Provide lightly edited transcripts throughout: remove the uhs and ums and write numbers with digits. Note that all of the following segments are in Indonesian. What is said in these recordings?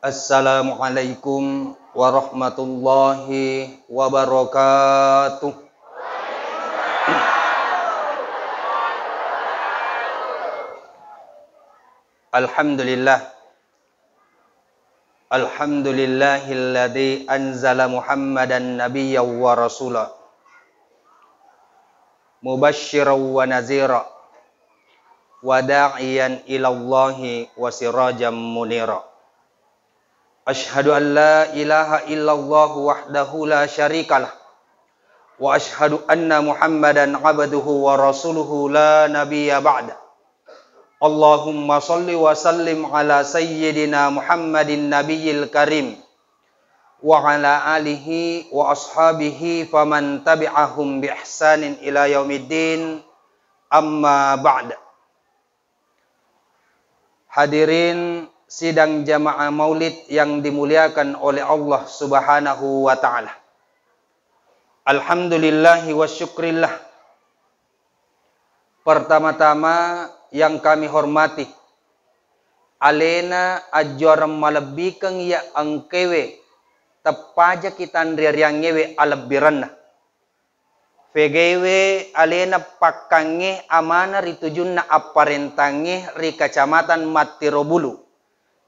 Assalamualaikum warahmatullahi wabarakatuh. Alhamdulillah. Alhamdulillahilladzi anzala Muhammadan nabiyyan wa rasula mubasysyiran wa nazira wa da'iyan ilallahi wa sirajan munira. Ashhadu an la ilaha illallah wahdahu la syarikalah wa ashhadu anna Muhammadan abduhu wa rasuluhu la nabiyya ba'da. Allahumma salli wa sallim ala sayyidina Muhammadin nabiyil karim wa ala alihi wa ashabihi faman tabi'ahum bi ihsanin ila yaumiddin, amma ba'da. Hadirin sidang jamaah maulid yang dimuliakan oleh Allah subhanahu wa ta'ala. Alhamdulillahi wa syukrillah. Pertama-tama yang kami hormati, alena ajaran malebikang ya angkewe tepaja kita riang ngewe alebirana. Fegewe alena pakange amana ritujunna aparentange ri kecamatan Matirobulu.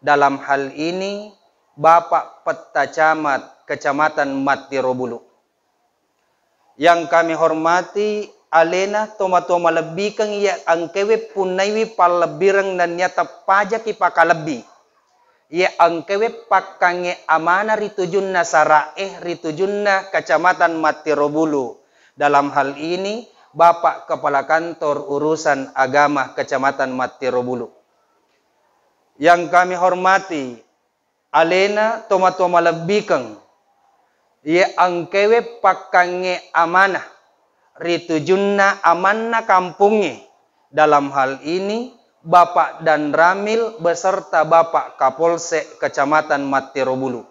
Dalam hal ini Bapak Peta Camat Kecamatan Matirobulu. Yang kami hormati alena toma-toma lebih kang ya angkewe punaiwi palebirang dan nyata pajak ipakalebi. Ya angkewe pakange amana ritujunna saraeh ritujunna Kecamatan Matirobulu. Dalam hal ini Bapak Kepala Kantor Urusan Agama Kecamatan Matirobulu. Yang kami hormati alena toma-toma lebikang ya angkewe pakange amanah ritujunna amanah kampungnya. Dalam hal ini Bapak Dan Ramil beserta Bapak Kapolsek Kecamatan Matirobulu.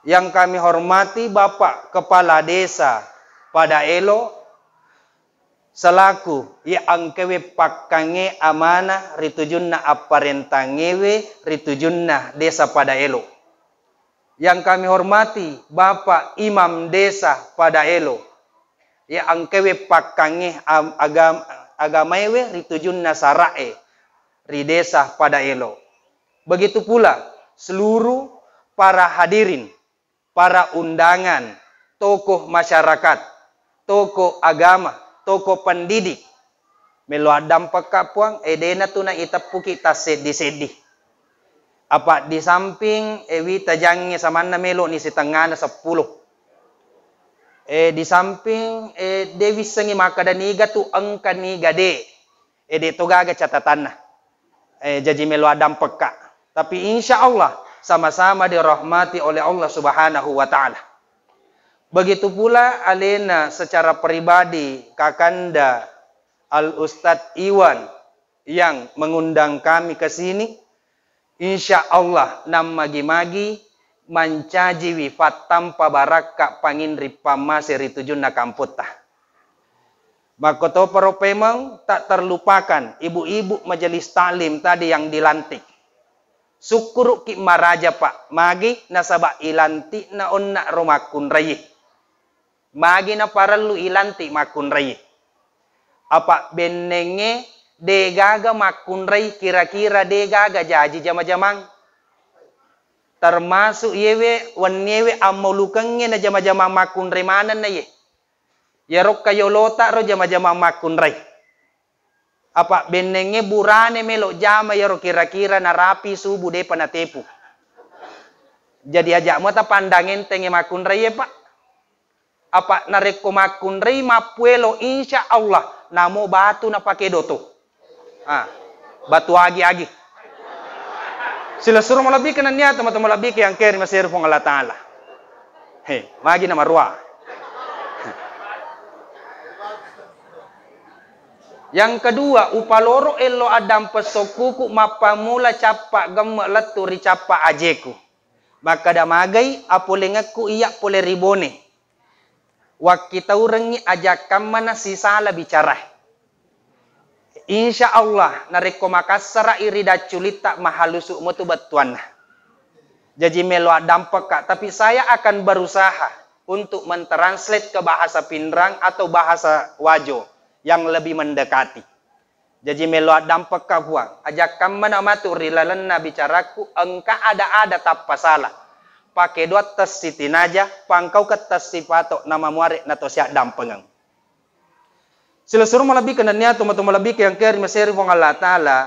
Yang kami hormati Bapak Kepala Desa Padaelo selaku ya angkewe pakange amanah ritujunna aparentangewe ritujunna Desa Padaelo. Yang kami hormati Bapak Imam Desa Padaelo ya angkewe pakange agamaewe ritujunna sarae ri Desa Padaelo. Begitu pula seluruh para hadirin, para undangan, tokoh masyarakat, tokoh agama, toko pendidik melo adam pekapuang edena tuna itapu kita sedih-sedih. Apa di samping ewi tajangnya samana melo ni setengah na 10. Di samping dewi sengi makadaniga tu angka ni gade. De togaga catatan na. Jadi melo adam peka. Tapi insya Allah sama-sama dirahmati oleh Allah subhanahu wa ta'ala. Begitu pula alena secara pribadi Kakanda Al-Ustadz Iwan yang mengundang kami ke sini. Insya Allah nam magi-magi mancaji wifat tanpa baraka panginri pamase ritujunna kamputa. Makoto paropemang tak terlupakan ibu-ibu majelis taklim tadi yang dilantik. Syukur ki maraja Pak magi nasaba ilanti na onna romakun rayi. Magi na paralu ilanti makun rai. Apa benenge degaga makun rai kira-kira degaga jaji jama-jamang. Termasuk yewe wanyewe amolukangnya na jama-jamang makun rai manan na ye. Yarok kayo lota ro jama-jamang makun rai. Apa benenge burane melo jama yarok kira-kira na rapi subuh de panatepu. Jadi ajak mo ta pandangin tenge makun rai ye Pak. Apa nareko makun rei mapuelo insya Allah namo batu na pakai doto. Batu agi-agi. Sila suruh malabik na niya teman-teman malabik yang keri masir pong Allah Ta'ala. Magi na marwa. Yang kedua, upaloro elo adam pesokuku mapamula capa gemek leturi capa ajeku. Maka damagai apolengaku iya pole ribone. Wakita urengi ajakam mana sisala bicara. Insya Allah nareko makassara irida culita mahalusuk mutu batuan. Jadi melo dampak kak, tapi saya akan berusaha untuk mentranslate ke bahasa Pindrang atau bahasa Wajo yang lebih mendekati. Jadi melo dampak kak buang. Ajak kamu nama tu rilalan na bicaraku engka ada tappa salah. Pakai dua tes sitin aja, pangkau ke tes sipato nama muarek nato siak dampengang. Sila suruh malabik kananya tumato malabik yang keri maseri wong Allah Ta'ala.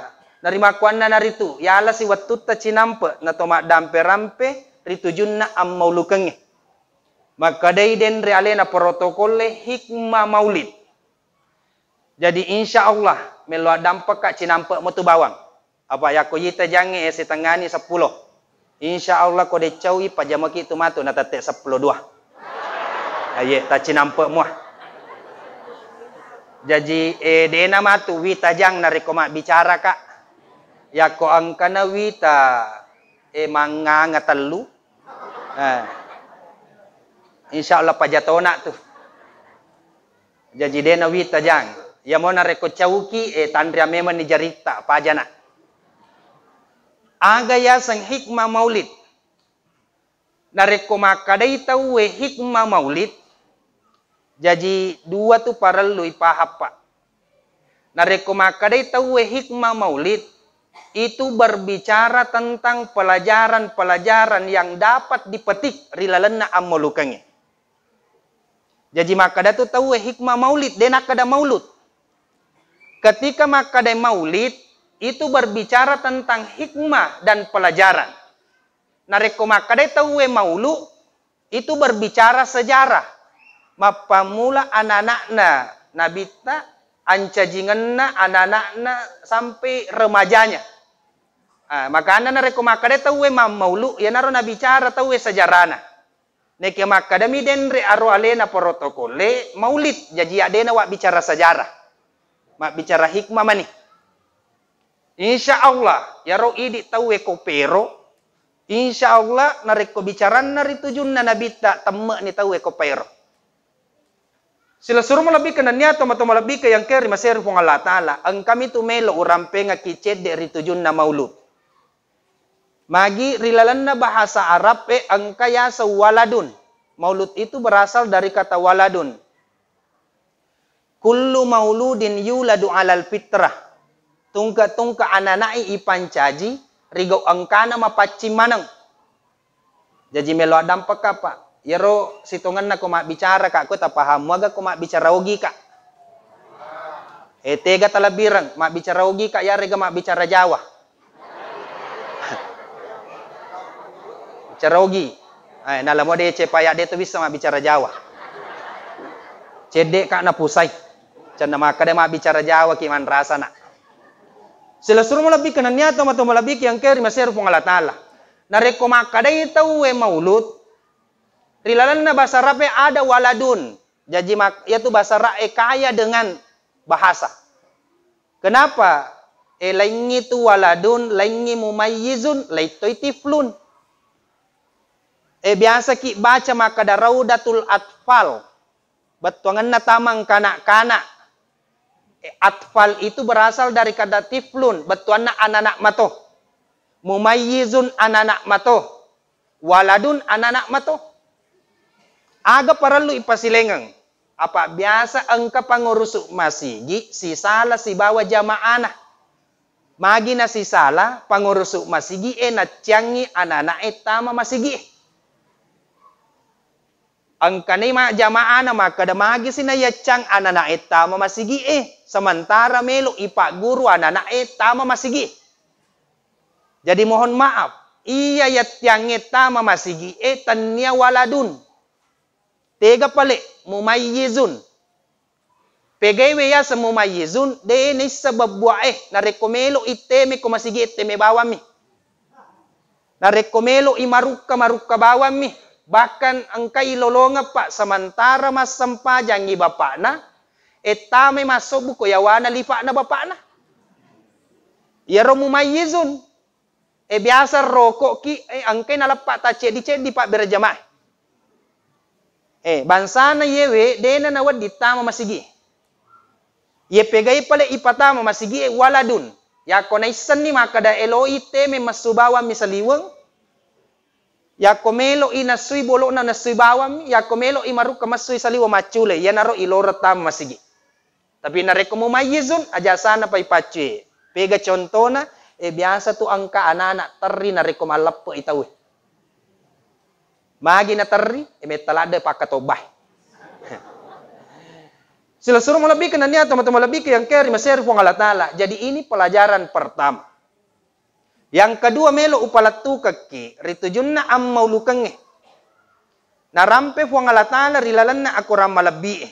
Narima kuan na naritu, yala si watut ta cinampe na tomak dampe rampe ritujun na am maulukengi. Maka day den reale na protokole hikmah maulid. Jadi insya Allah melo dampak kak cinampe mutu bawang. Apa ya ko yita jange setengani 10. Insya Allah ko de cawi pajamaki itu matu na tate 10 dua. Aye ta cinampe muah. Jadi dena matu wita jang na rekoma bicara kak. Ya ko angkana wita manganga telu. Insya Allah pajatona tu. Jadi dena wita jang. Ya mo na reko cauki tandria memang ni jarita pajana. Aga ya sang hikmah maulid. Nareko makadai tahu hikmah maulid. Jadi dua tu parallu ipahapa. Nareko makadai tahu hikmah maulid. Itu berbicara tentang pelajaran-pelajaran yang dapat dipetik rilalanna ammolukannya. Jadi makada tu tahu hikmah maulid. Dan akada maulud. Ketika makadai maulid. Itu berbicara tentang hikmah dan pelajaran. Nareko makadai tahu maulu itu berbicara sejarah. Mapamula anak-anakna nabita ancajinganna anak-anakna sampai remajanya. Maka anda nareko makadai tahu maulu ya naro nabicara tahu sejarahna. Neke makadami denre aro alena protokole maulid jadi adena wak bicara sejarah. Mak bicara hikmah mani. Insya Allah, ya ro idi tahu pero. Insya Allah, nareko bicaran naritujun na nabita temek ni tahu pero. Sila suruh melebih ke nanya atau melebih ke yang kiri masih rupung Allah Ta'ala. Ang kami tu melo urampe ngakicet de ritujun na maulud. Magi rilalan na bahasa Arab ang kaya sa waladun. Maulud itu berasal dari kata waladun. Kullu mauludin yuladu alal fitrah. Tungka ananai ipancaji rigau angkana mapacim manang. Jadi melo dampak apa? Yero situngan na ko mak bicara kak ko tapaham waga ko mak bicara ogi kak. Tega talabirang mak bicara ogi kak ya rega mak bicara Jawa. Bicara ogi. Ay nalamo de cepaya de tu bisa mak bicara Jawa. Cedek kak na pusai. Canda maka de mak bicara Jawa kiman rasa nak. Sila suruh melebih kenanya atau melebih yang kiri masih rupung Allah Ta'ala. Nareko makadai tahu maulud. Rilalan na bahasa Arab ada waladun. Jadi yaitu bahasa Arab kaya dengan bahasa. Kenapa? Laingi tu waladun, laingi mumayyizun, laitoi tiflun. Biasa ki baca makada raudatul atfal. Batuangan na tamang kanak-kanak. Atfal itu berasal dari kata tiflun, betuanna anak-anak mato. Mumayyizun anak-anak mato. Waladun anak-anak mato. Aga perlu ipasilengang. Apa biasa engka pangurusuk masigi si salah si bawa jamaah. Magi na si salah pangurusuk masigi na tiangi anak-anak tama masigi. Ang kanima jamaah na makada magi sinayacang anak-anak tama masigi Sementara melo ipak guru anak-anak tama masigi. Jadi mohon maaf. Iya yang tama masigi tanya waladun. Tega pale mumayyizun. Pegawai ya semumayyizun. De ni sebab buah na rekomelo iteme ko masigi iteme bawami. Na rekomelo imaruka bawami. Bahkan angkai lolonga pak sementara mas sempajang bapak na. Etame masuk buku yawana lipat na bapak na. Ya romu mayizun. Biasa rokok ki angkai nalapak ta cedi pak berjamaah. Bangsa na yewe dena na wad ditama masigi. Ye pegai pale ipatama masigi waladun. Ya konaisan ni makada eloi teme masubawa misaliwang. Ya komelo inasui bolo na nasui bawam, ya komelo imaru kamasui saliwa macule, ya naro ilora tam masigi. Tapi nareko mo mayizun, aja sana pa ipacue. Pega contohna, biasa tu angka anak-anak teri nareko malappo itawe. Magi na teri, metalada pakatobah. Sila suruh melebihkan niya teman-teman lebih ke yang keri maser puang Allah Ta'ala. Jadi ini pelajaran pertama. Yang kedua melo upalatu kaki ritujunna ammau lukange. Narampe puang Allah Ta'ala rilalanna aku ramalabih.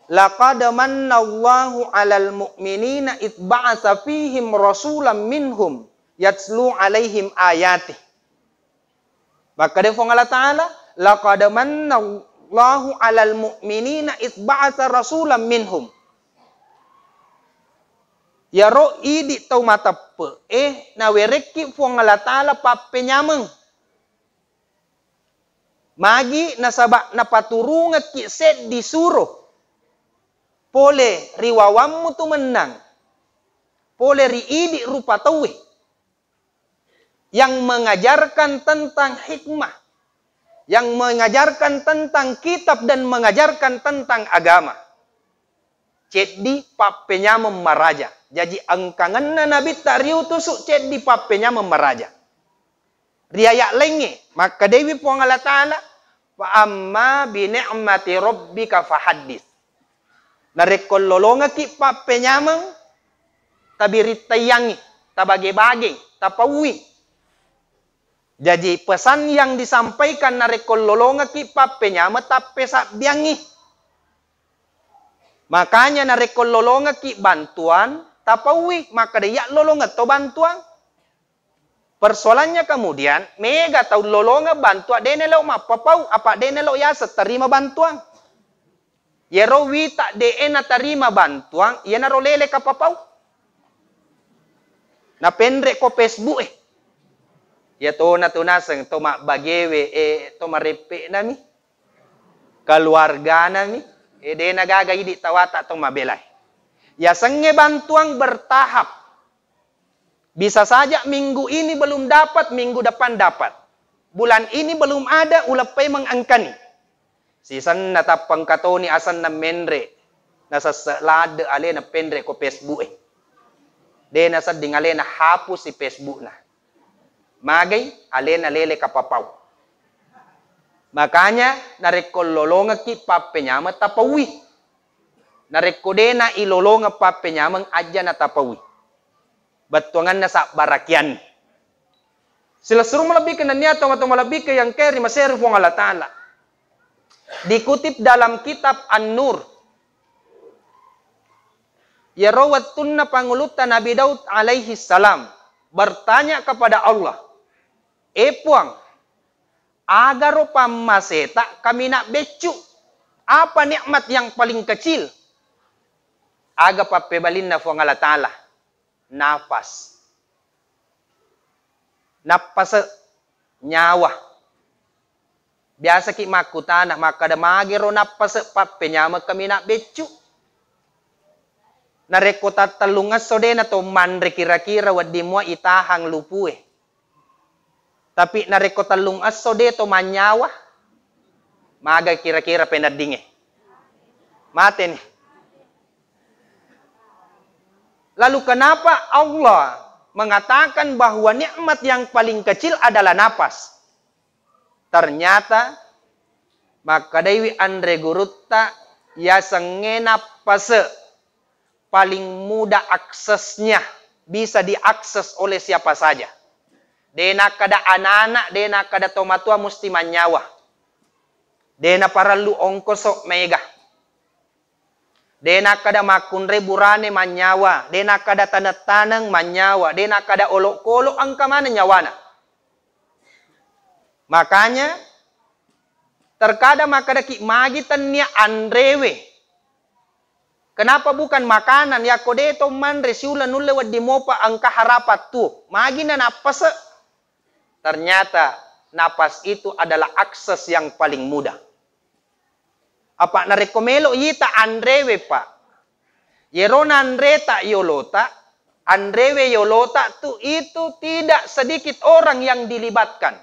Laqad manna Allahu 'alal mu'minina id ba'atsa fihim rasulan minhum yatslu 'alaihim ayati. Maka dia puang Allah Ta'ala, laqad manna Allahu 'alal mu'minina id ba'atsa rasulan minhum. Ya ro idi tau matappe na wereki puang Allah Ta'ala papenyameng. Magi nasaba napaturunga ki set disuruh. Pole riwawammu tu menang. Pole riidi rupa tawi. Yang mengajarkan tentang hikmah. Yang mengajarkan tentang kitab dan mengajarkan tentang agama. Cedi papenya memaraja. Jadi angkangan na nabi tak riutusuk cedi papenya memaraja. Riayak lenge. Maka Dewi puang Allah Ta'ala. Wa amma bi ni'mati rabbika fahaddits. Narekololonga ki papenyamang tabiritayangi, tabage-bage, tapawi. Jadi pesan yang disampaikan narekololonga ki papenyama tapesak biangi. Makanya narekololonga ki bantuan tapawi, maka dia lolonga to bantuan. Persoalannya kemudian mega tau lolonga bantuan denelo mapapau apa denelo ya terima bantuan. Yero wita de na tarima bantuan, ya na rolele kapapau. Na pendre ko Facebook Ya to na tunaseng to bagewe to marepe nami. Keluarga nami, de nagagay di tawata to mabelay. Ya senge bantuan bertahap. Bisa saja minggu ini belum dapat, minggu depan dapat. Bulan ini belum ada, ulapay mangangkani. Sisan natapang katoni asan na menre nasa salade ale na pendre ko Facebook De nasa dingale na hapus si Facebook na. Magay ale na lele kapapaw. Makanya narekololonga ki papenyama tapawi. Narekode na ilolonga papenyamang adya na tapawi. Batuangan na sa barakyan. Sila suruh malabika na niya atau malabika yang keri maseru puang Allah Ta'ala. Dikutip dalam kitab An-Nur. Ya rawatun na pangulutan Nabi Daud alaihi salam bertanya kepada Allah, puang, agaro pamaseta kami nak becu. Apa nikmat yang paling kecil? Aga papebalin na puang Allah Ta'ala. Nafas. Napas nyawa. Biasa ki makutana maka da magiro napas papenyama kami nak becu. Narekota talungas sode na to manre kira-kira wadi mo itahang lupue. Tapi narekota lungas sode to manyawa. Maga kira-kira penadinge. Mate nih. Lalu kenapa Allah mengatakan bahwa nikmat yang paling kecil adalah napas? Ternyata maka Dewi Andre Gurutta ya sengena pase paling mudah aksesnya bisa diakses oleh siapa saja. Dena kada anak-anak, dena kada tomatua musti manyawa. Dena para lu ongkosok mega. Dena kada makunre burane manyawa, dena kada tanang manyawa, dena kada olok-kolok angka mana nyawana. Makanya terkadang makadaki magitan niya andrewe. Kenapa bukan makanan ya kodeto man resiula nulle wadi mopa angka harapat tu. Magi na napas. Ternyata napas itu adalah akses yang paling mudah. Apa narekomelo yita andrewe pa. Yerona andreta yolota. Andrewe yolota tu itu tidak sedikit orang yang dilibatkan.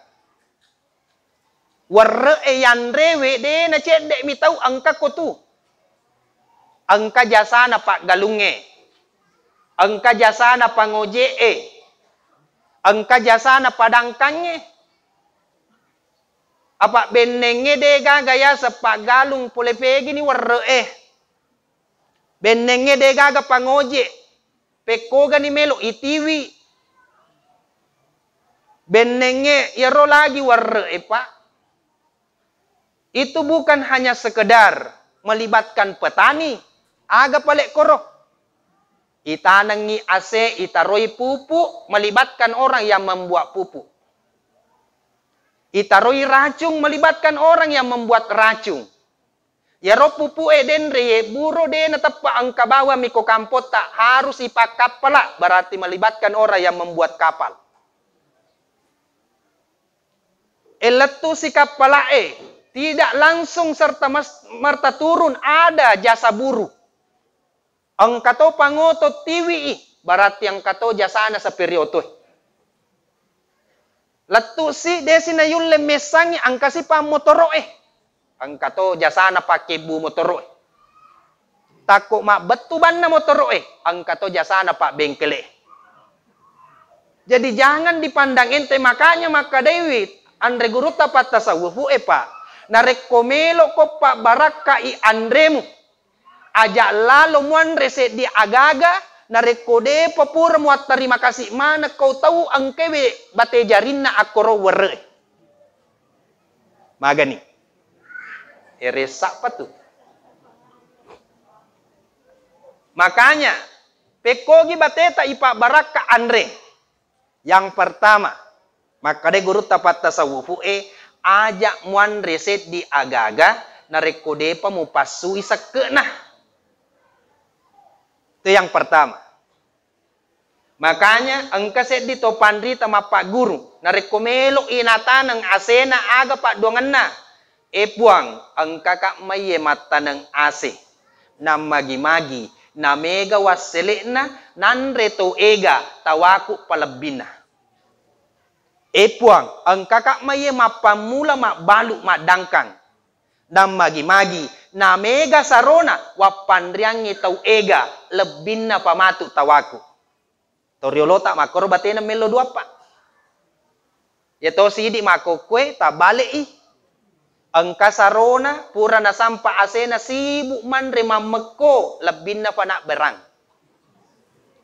Warre yan rewe de na cedek mi tahu angka kotu. Angka jasa na pak galunge. Angka jasa na pangoje angka jasa na padangkange. Apa benenge de gagaya sa pagalung pulepegi ni warre Benenge de gaga pangoje. Pekoga ni melo itiwi. Benenge yaro lagi warre pak. Itu bukan hanya sekedar melibatkan petani. Aga palek koro. Itanangi ase, itaroi pupuk, melibatkan orang yang membuat pupuk. Itaroi racung, melibatkan orang yang membuat racung. Ya ro pupu eden re buro de na tepa angka bawa miko kampot tak harus ipak kapal berarti melibatkan orang yang membuat kapal. Eletu si kapal tidak langsung serta merta turun ada jasa buruh. Angkato pangoto tiwi berarti angkato jasana sa periodo. Letu si desi na yulle mesangi angkasi pa motoro angkato jasana pakai bu motoro. Tako mak betuban na motoro angkato jasana pak bengkele. Jadi jangan dipandang ente, makanya maka David andre guru tapat tasawufu pak narekomelo ko pak baraka i andremu ajak lalo muandre se di agaga narekode papur muat terima kasih mana kau tahu angkewe bate jarinna akoro were magani eresak patu. Makanya pekogi bateta ipa baraka andre. Yang pertama, maka de guru tapat tasawufu ajak muan reset di agaga narekode pa mu pasui sakena. Itu yang pertama. Makanya angka set di topandri tama pak guru narekomelo inata ng asena aga pak duanganna. Puang angka kak maye mata ng ase na magi-magi na mega wasele na nanreto ega tawaku palabina. Puang angka kak maye mapamula mabalu madangkang na magi-magi na mega sarona wapandriangi tau ega lebin na pamatu tawaku. Toriolota makoro bate na melo dua pa. Yato sidi makokwe tabale angka sarona pura na sampa asena sibuk man remameko lebin na panak berang.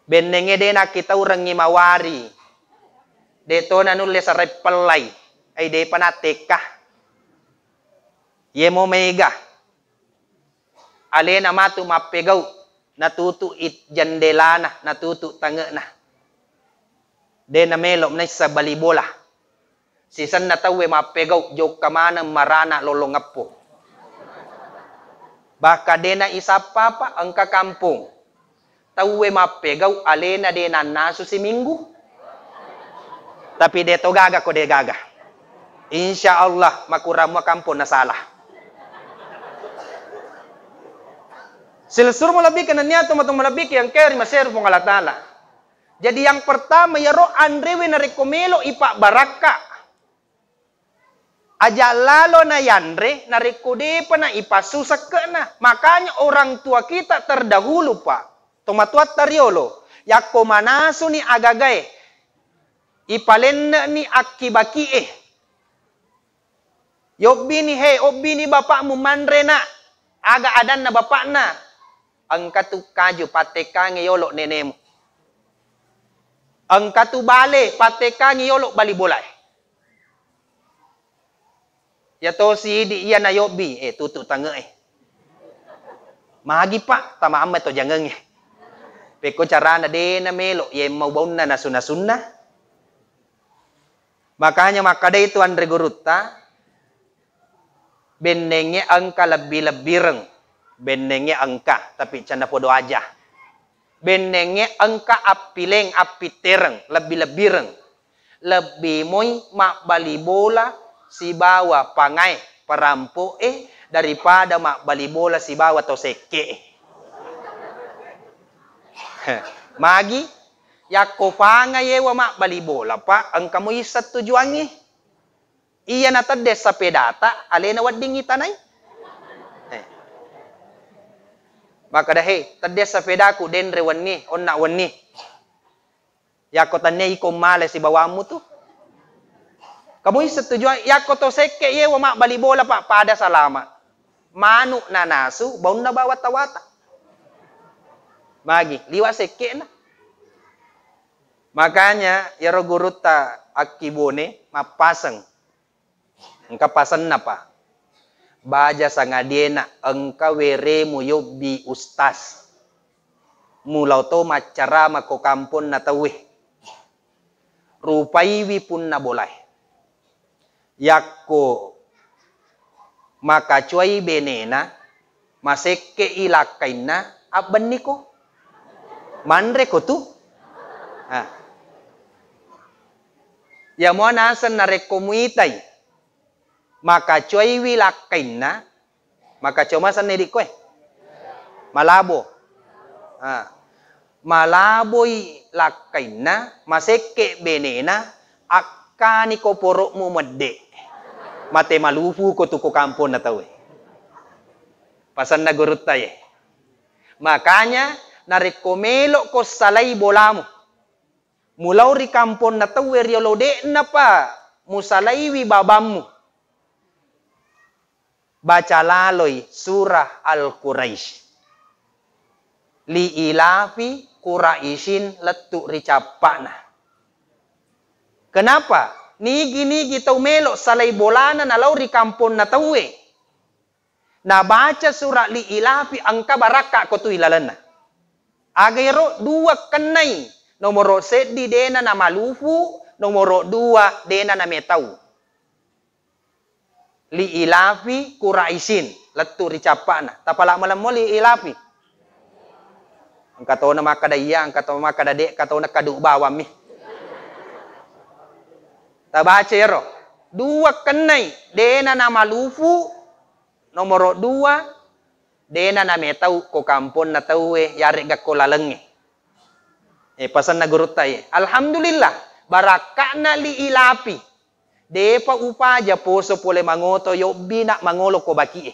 Benenge de na kita urang ngimawari. Deto na nulis sa repelay ay de panateka. Yemo mega. Alena matu mapegaw natutu it jandelana natutu tange na. De na melom na sa balibola. Sisan na tawe mapegaw jok kamana marana lolongapo. Baka de na isa papa ang kakampong. Tawe mapegaw alena de na naso si minggu. Tapi deto gaga ko de gaga. Insya Allah makuramu kampung na salah. Silsur mo labik na niya tumatong malabik yang keri maser pong alatala. Jadi yang pertama yaro andrewe na rekomelo ipa baraka. Aja lalo na yandre, narikode pa na ipasusak ka na. Makanya orang tua kita terdahulu pa. Tumatuat tariolo. Yako manaso ni agagay. Ipalenda ni akibaki Yobi ni obi ni bapak mu mandre na. Aga adan na bapak na. Ang katukaju pateka ngiyolo nenemu. Ang katubale pateka ngiyolo balibolay. Yato si di iya na yobi tutu tange Magi pa tama amma to jangang Peko cara na de na melo ye maubon na nasuna-suna. Makanya makada itu andre guruta benenge angka lebih-lebireng. Benenge angka tapi canda podo aja. Benenge angka apileng apitereng lebih-lebireng. Lebih moy mak bali bola si bawa pangai perampo daripada mak bali bola si bawa to seke. Magi yako pangai wa mak bali bola pa ang kamu isat tujuangi iya na tades sa pedata, alena wadding itanay. Maka dahi, tades sa pedaku denre wanni, onna wanni. Yako tanne ikom male si bawamu tu. Kamu setuju, yako to seke ye wama bali bola pak pada salama. Manu na nasu, baun na bawata-wata. Magi, liwa seke na. Makanya, yaro guruta akibone mapasang. Engka pasan na pa. Baja sangadena engka were mu yobi ustas. Mulau to macara mako kampon na tawe. Rupaiwi pun na bolay. Yakko makacuai benena maseke ilakain na aban niko. Manre ko tu. Ya mo nasan na rekomuitay. Maka cuy wilakain na. Maka cuma saniri ko malabo. Malaboy lakain na. Maseke benena. Akani ko poro mo madde. Mate malufu ko tuko kampon na tawe. Pasan na gurut tayo. Makanya narekomelo ko salay bolamo. Mulaw ri kampon na tawe riolode na pa musalaywi babammu. Baca laloy surah Al-Quraish. Li ilafi Quraishin letu ricapana. Kenapa? Nigi-nigi tau melok salay bolana na law ri kampon na tawe. Na baca surah li ilafi angka baraka ko tu ilalana. Agayro dua kenay. Nomor sedi dena na malufu, nomor dua dena na metau. Li ilafi Quraishin, letu ricapana. Tapala malam mo li ilafi. Ang kataw na makadaya, ang kataw makadade, kataw na kaduk bawam mi. Tabace yero. Dua kenay, dena na malufu, nomor dua dena na metau ko kampon na tawe yari gakko lalengi. Pasan na gurut tayo. Alhamdulillah, baraka na li ilapi. De pa upaja poso pole mangoto yo bina mangolo ko baki.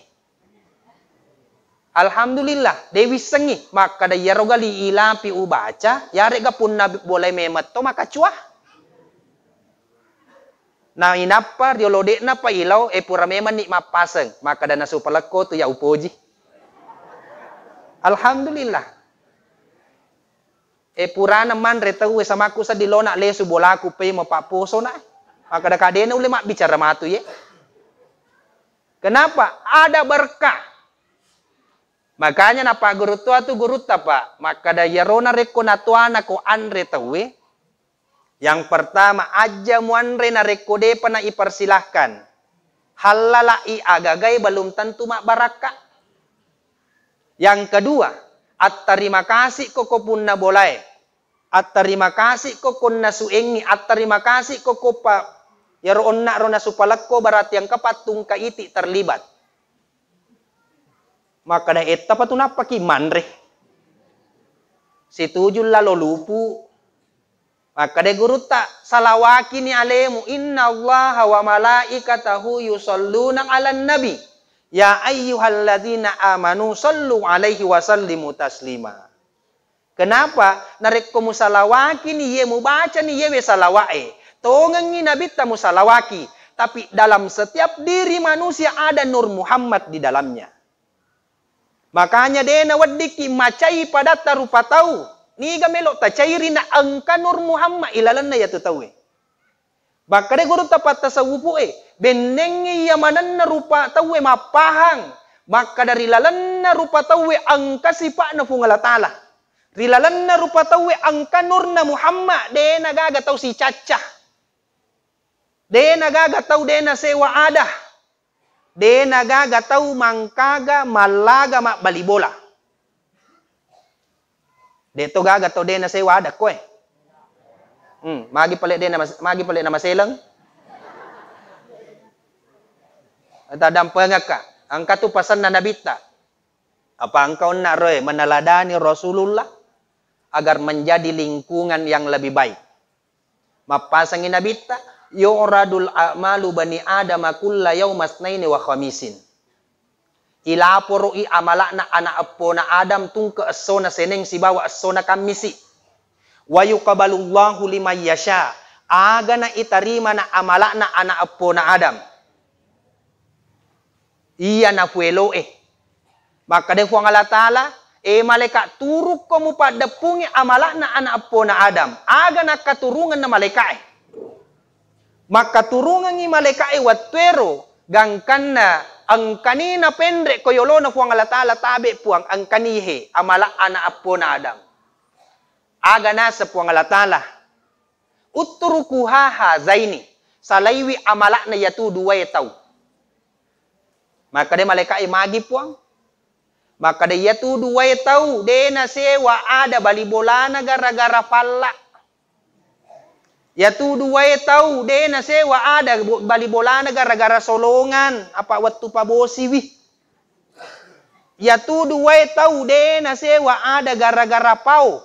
Alhamdulillah, dewi sengi maka da yaroga li ilapi ubaca, yare ga pun nabi boleh memet to maka cuah. Na inapa riolode na pa ilaw pura meman ni mapaseng, maka da nasupalako to ya upoji. Alhamdulillah. Pura naman retawe sama ku sa dilona lesu bolaku pe mapapuso na. Maka da kadena uli mak bicara matu ye. Kenapa? Ada berkah. Makanya napa guru tua tu guru tapa. Maka da yarona reko natuana ko anre tawe. Yang pertama aja muanre na reko depa na ipersilahkan. Halalai agagai belum tentu mak baraka. Yang kedua, at terima kasih koko pun na boleh. At terima kasih koko na suengi. At terima kasih koko pa. Yaro onna rona supalako barat yang kapatung kaiti terlibat. Maka da eta patunapa ki manre. Situjul lalo lupu. Maka da guru tak salawaki ni alemu. Inna allaha wa malaikatahu yusalluna ala nabi. Ya ayyuhalladzina amanu sallu alaihi wa sallimu taslima. Kenapa? Narek ko musalawaki ni ye mubaca ni ye salawae. Tongang ni nabi ta musalawaki. Tapi dalam setiap diri manusia ada Nur Muhammad di dalamnya. Makanya dena wadiki macai pada tarupa tahu. Ni gamelo ta cairi na angka Nur Muhammad ilalan na yatu tahu. Bakare guru tapat tasawufu benengi yamanan na rupa tawe mapahang. Maka dari lalan na rupa tawe angka sipa na fungala ta'ala. Rilalan na rupa tawe angka nur na Muhammad. De nagaga taw si caca. De nagaga taw de na sewa ada. De nagaga taw mangkaga malaga mak balibola. De to gaga taw de na sewa ada ko magi palit na maselang. Tadam pengaka. Angka tu pasan na nabita. Apa engkau nak roy meneladani Rasulullah agar menjadi lingkungan yang lebih baik. Mapasangin nabita yu'radul a'malu bani adama kulla yaumasnaini wa khamisin. Ilaporo i amalakna anak apo na Adam tung ke esona seneng si bawa esona kamisi. Wa yuqabalullahu liman yasha. Aga na itarima na amalakna anak apo na Adam. Iya na fuelo Maka de fuang Allah Ta'ala malaikat turuk komu pada pungi amalakna anak apo na Adam. Aga na katurungan na malaikat Maka turungan ni malaikat watwero gangkan na ang kanina pendre koyolo na fuang Allah Ta'ala tabi puang ang kanihe amala anak apo na Adam. Aga na sa puang Allah Ta'ala. Uturukuha hazaini. Salaywi amala na yatu duway tau. Maka de malaikat magi puang. Maka de yatu duway tau. De na sewa ada balibolana gara-gara pala. Yatu duway tau de na sewa ada balibolana gara-gara solongan apa waktu pabosi wi. Yatu duway tau de na sewa ada gara-gara pau.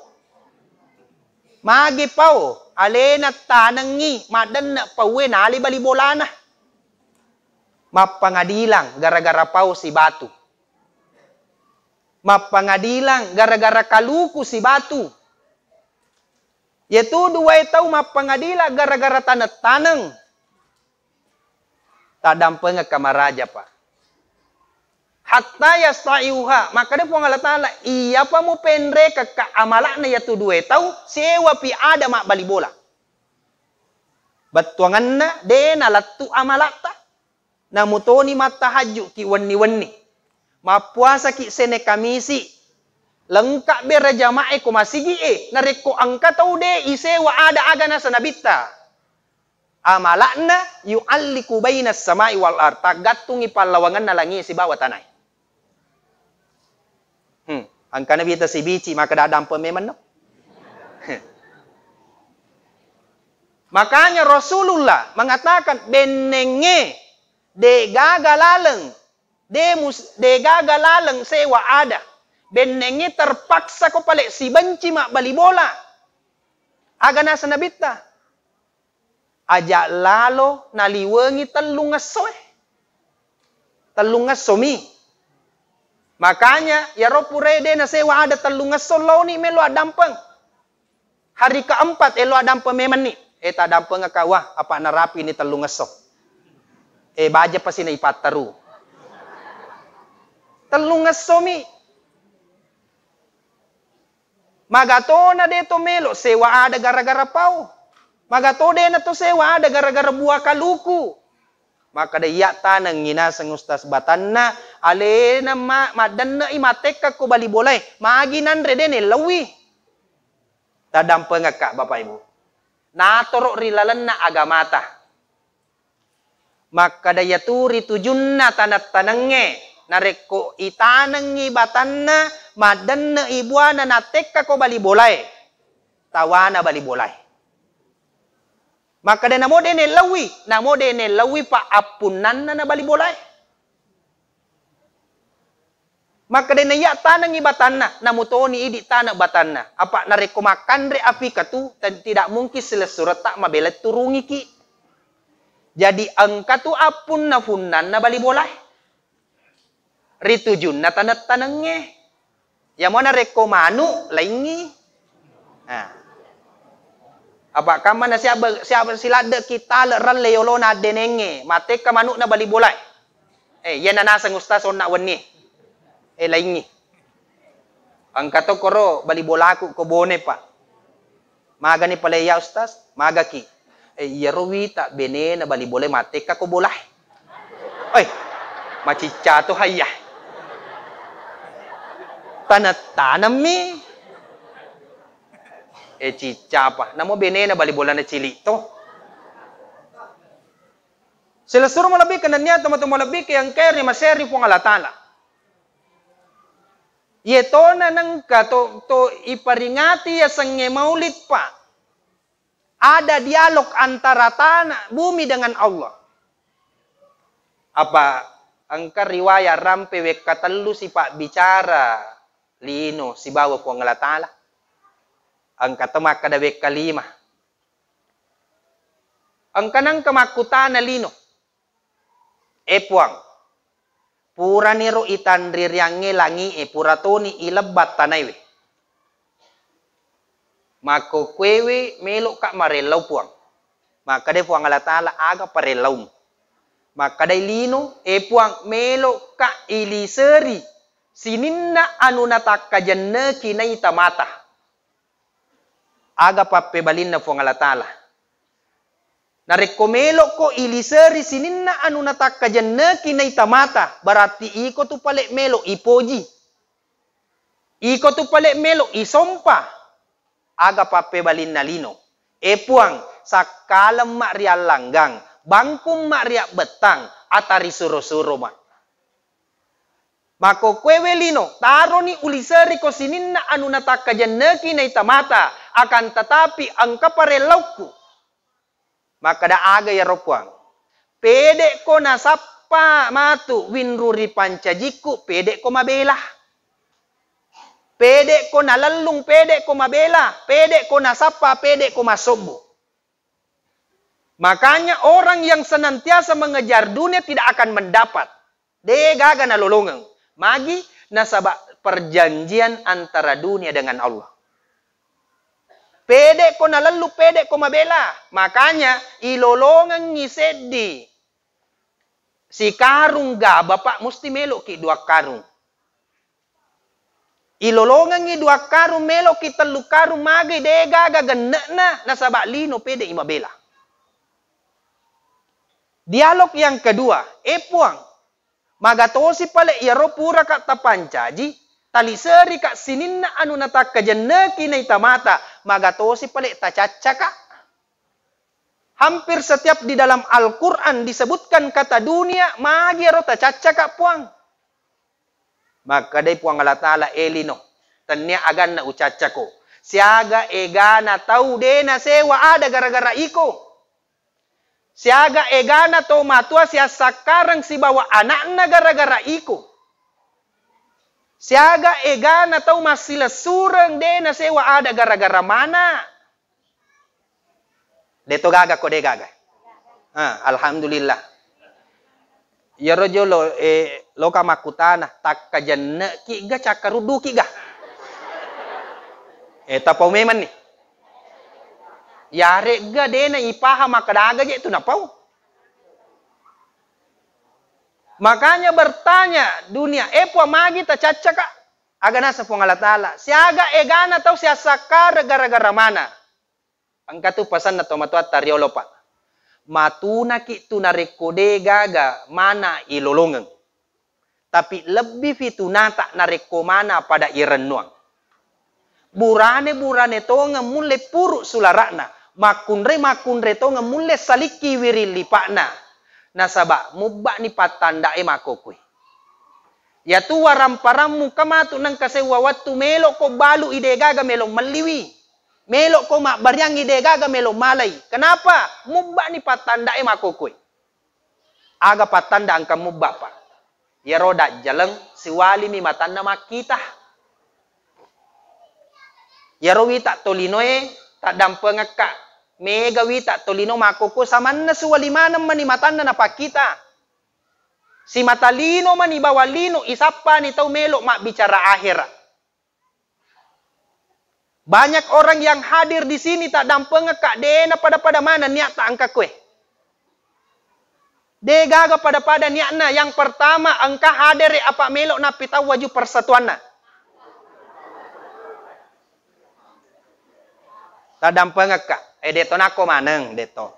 Magi pau alena tanangi madan na pawe nali balibolana. Mapangadilang gara-gara pau si batu. Mapangadilang gara-gara kaluku si batu. Yaitu dua tau mapangadila gara-gara tanang. Tadampeng kamaraja pa. Hatta yastaiuha. Maka dia puang Allah Ta'ala. Iya pa mo pendre ka amala na yaitu dua tau. Sewa pi ada mak bali bola. Batuangan na. De na latu amalata. Namutoni matahaju ki wani-wani. Mapuasa ki sene kamisi. Lengkap berjamaah ko masigi nareko angka tau de isewa ada agana sanabita. Amalakna yu'alliku bainas samai wal ard. Tagattungi palawangan na langi si bawah tanah. Angka na bita si bici maka dadam pememan no. Makanya Rasulullah mengatakan benenge de gagalaleng de gagalaleng sewa ada. Benengi terpaksa ko pale si benci mak bali bola. Aga na sanabita. Aja lalo naliwengi talungasoy. Talungasomi. Makanya ya ropurede na sewa ada talungaso lo ni melo adampeng. Hari keempat elo adampeng meman ni. Ta dampeng akawa apa narapi ni talungaso. Baja pasi na ipataru. Talungasomi. Magato na dito melo, sewa ada gara-gara pau. Magato de na to sewa ada gara-gara buah kaluku. Maka da yata nang ngina sang ustas batanna, ale na madan na imatek ka ko bali bolay. Maaginan re dene lawi. Tadampeng ka Bapak Ibu. Natoro rilalan na agamata. Maka da yaturi tujunna tanat tanange. Nareko itanangi batanna madan na ibuana na teka ko bali bolay. Tawana bali bolay. Maka na mo dene lawi pa apunan na bali bolay. Maka na ya tanang ibatanna namutoni idi tanak batanna. Apa nareko makan re api katu tidak mungkin sila surat tak mabelat turungi ki. Jadi angka tu apun na funan na bali bolay. Ritujun na tanat-tanangnya. Yang mana rekomanu laingi. Apa kama na siapa silada kita leran leolo na denenge. Mate ka manu na bali bolay. Yan na nasang ustas on na wani. Laingi. Ang kato koro bali bolaku ko bone pa. Maga ni palaya ustas. Maga ki. Yarowi tak bene na bali bolay mate ka ko bolay. Macica to hayah. Tanat-tanam mi. Cica pa. Namo bene na bali bola na cili to. Sila suruh malabik kananya teman-teman malabik yang care ni maseri puang Allah Ta'ala. Yeto na nang to iparingati ya sangye maulid pa. Ada dialog antara tanah bumi dengan Allah. Apa angka riwayat rampe wek katalu si pak bicara lino si bawa puang Allah Ta'ala. Angka temak kada wek kalimah. ang kanang kamakutana lino. Puang. Pura niro itanriryange langi pura toni ilabat tanaywe. Mako kwewe melo ka marelaw puang. Maka de puang alatala aga parelaw. Maka day lino puang melo ka iliseri. Sininna anu natakka janna kinay tamata. Aga papebalin na puang alatala. Narekomelo ko iliseri sininna anu natakka janna kinay tamata. Berarti iko tu pale melo ipoji. Iko tu pale melo isompa. Aga papebalin na lino. Puang sakalam maria langgang. Bangkum maria betang. Atari suro-suro mak. Mako kwewe lino. Taro ni uliseri ko sininna anu natakka janna kinay tamata. Akan tetapi angka parelauku. Maka da aga ya ropuang. Pede ko nasapa matu winruri pancajiku. Pede ko mabela. Pede ko nalalung, pede ko mabela. Pede ko nasapa, pede ko masobo. Makanya orang yang senantiasa mengejar dunia tidak akan mendapat. Degaga nalolongang. Magi nasaba perjanjian antara dunia dengan Allah. Pede ko nalalu, pede ko mabela. Makanya ilolongang ngisedi. Si karung ga, bapak musti melo ki 2 karung. Ilolongan ngi 2 karung melo ki 3 karung magi dega gagana na nasaba lino pede imabela. Dialog yang kedua, puang. Magatosi pale iaro pura ka tapancaji, taliseri ka sininna anu natakka janna kinay tamata, magatosi pale tacacaka. Hampir setiap di dalam Al-Quran disebutkan kata dunia, magi iaro tacacaka puang. Maka day puang Allah Ta'ala elino. Tanya agan na ucaca ko. Siaga egana tau de na sewa ada gara-gara iko. Siaga egana to matua siya sakarang si bawa anak na gara-gara iko. Siaga egana tau masila surang de na sewa ada gara-gara mana. Deto gaga ko de gaga. Alhamdulillah. Yaro jolo loka makutana takka janna ki ga cakarudu ki ga. Tapau meman nih. Yare ga dena ipaha makadaga je itu napau. Makanya bertanya dunia puang magi ta cacaka agana sa puang Allah Ta'ala. Siaga egana tau siya sakar gara-gara mana. Angkatu pasan na tomatuat tariolo pa. Matuna ki tunarekode gaga mana ilolongang. Tapi lebih fitunata nareko mana pada irenuang. Burane-burane to ngamule puru sularakna. Makunre to ngamule saliki wiril lipakna. Nasaba mubak ni patanda makokui. Ya tu waram-paramu kamatu nang kasewa watu melo ko balu ide gaga melo maliwi. Melo ko mak baryang ide gaga melo malay. Kenapa? Mubba ni patanda makokui. Aga patanda angka mubba pa. Ya roda jalang siwali mi matanda makita. Ya rowi tak tolinoe tak dampeng ka. Mega wi tak tolino makoko saman na suwali manam mani matanda na pakita. Si matalino mani bawalino isapa ni tau melo mak bicara akhirat. Banyak orang yang hadir di sini tak dampeng kak dena pada mana niat tak angka kue. Degaga pada niatna yang pertama angka hadir apa melok na pita waju persatuan na. Tak dampeng kak. Deto nako maneng deto.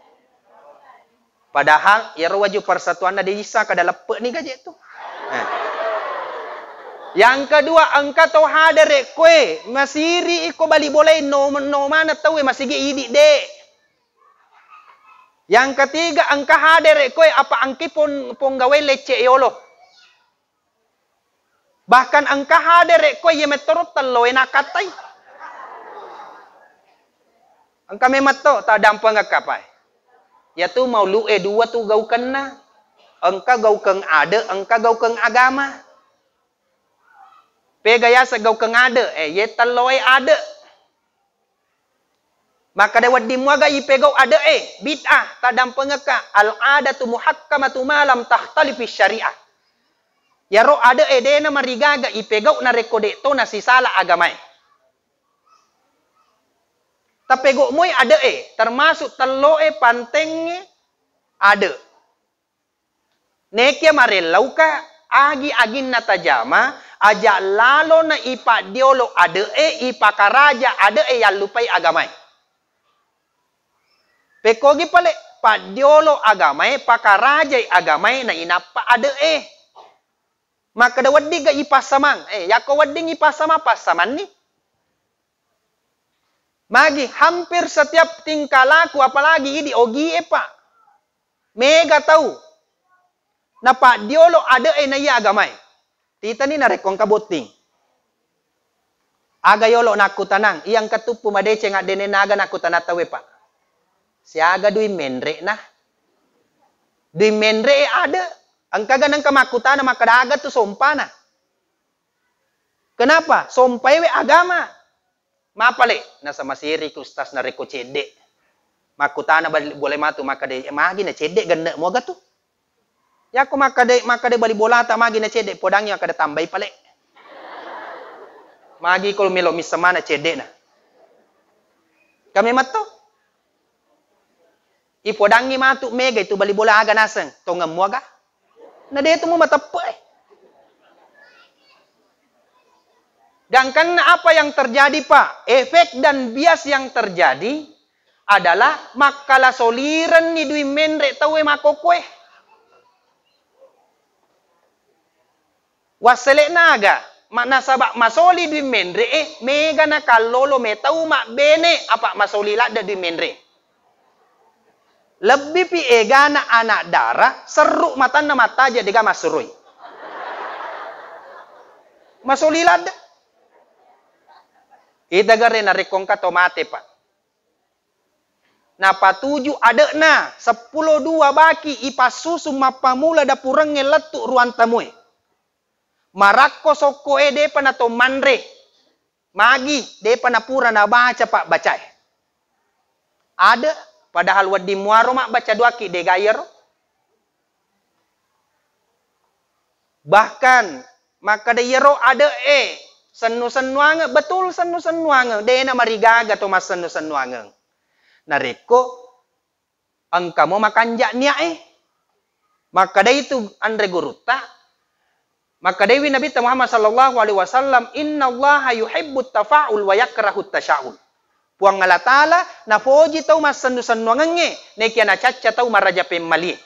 Padahal ya waju persatuan na diisa kada lepek ni gaje tu. Yang kedua, angka tau hadir kue. Masiri iko bali boleh no mana tau masih idi de. Yang ketiga, angka hadir kue apa angki pon gawe lece yolo. Bahkan angka hadir kue ye metorot telo enakatai. Angka memato tak dampang kapai. Ya tu mau lu dua tu gau kena. Angka gau keng ada, angka gau keng agama. Pegaya segau keng ada, ye teloi ada. Maka dawat di muaga ipegau ada bid'ah tadam pengeka al-adatu muhakkamatu malam tahtalifi syariah. Ya ro ada dena marigaga ipegau na rekode to na sisala agamai. Tapego moy ada termasuk telo pantengnya ada. Nekia marelau ka agi agin na tajama aja lalo na ipa diolo ada ipa karaja ada yang lupai agamai. Pekogi pale pa diolo agamai pakaraja agamai na inapa ada maka da waddi ga ipasamang yako wadding ipasama pasaman ni. Magi hampir setiap tingkah laku apalagi ini ogi pak. Mega tahu. Na pak diolo ada na iya agamai. Tita ni narekong kabuting. Aga yolo naku tanang. Iyang katupu madece nga denenaga naku tanatawe pak. Siaga dui menre na. Dui menre ada. Ang kaganang kamakutana makadaga tu sompana. Kenapa? Sompai we agama. Mapale nasa masiri kustas na reko cede. Makutana boleh matu makade magi na cede ganda mo gato. Ya ko makade bali bolata magi na cede podang yang kada tambay pale. Magi ko melo misama na cede na. Kami mato. Ipodangi matu mega itu bali bola aga naseng tongam mo aga. Na deto mo matape. Dan karena apa yang terjadi Pak? Efek dan bias yang terjadi adalah makala soliran ni dui menre tawe makokwe. Wasele naga makna sabak masoli dui menre mega na kalolo metau mak bene apa masoli lada dui menre. Lebih pi ega na anak darah seru mata na mata jadi ga masurui. Masoli lada. Idagare na rekong ka tomate pa. Na patuju ada na 10-2 baki ipasusu mapamula da purang ngeletu ruan tamuy. Marakko soko de pa na to manre. Magi de pa na pura na baca pak bacay. Ada padahal wadi muaro mak baca duaki de gayer. Bahkan maka de yero ada senu-senuange, betul senu-senuange. Dena marigaga to mas senu-senuange. Nareko, ang kamo makanjak niya Maka da itu andre guruta. Maka dewi Nabi Muhammad sallallahu alaihi wasallam, inna allaha yuhibbut tafa'ul wa yakrahut tasya'ul. Puang Allah Ta'ala, na foji tau mas senu-senuange, nekia na caca tau maraja pemali.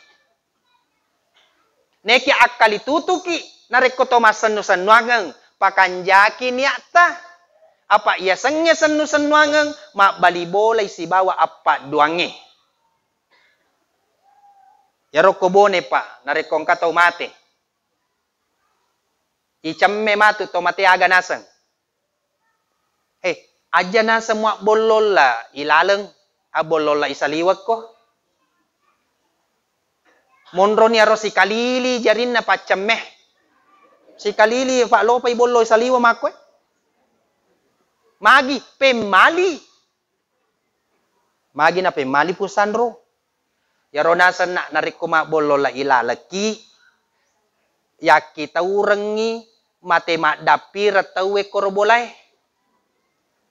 Nekia akali tutuki, nareko to mas senu-senuange, pakanjaki niata apa ia sengnya senu-senuangang mak bali boleh si bawa apa duange ya rokobone pak narekong katau mate icamme matu tomate aga naseng aja na semua bololla ilaleng abololla isaliwak ko monro ni arosi kalili jarin na pacameh si kalili fa lopay bolloy saliwa makwe. Magi pemali. Magi na pemali pusandro. Yaro nasan na narikuma bollola ilalaki. Yaki taurengi mate mak dapir tawe korobolay.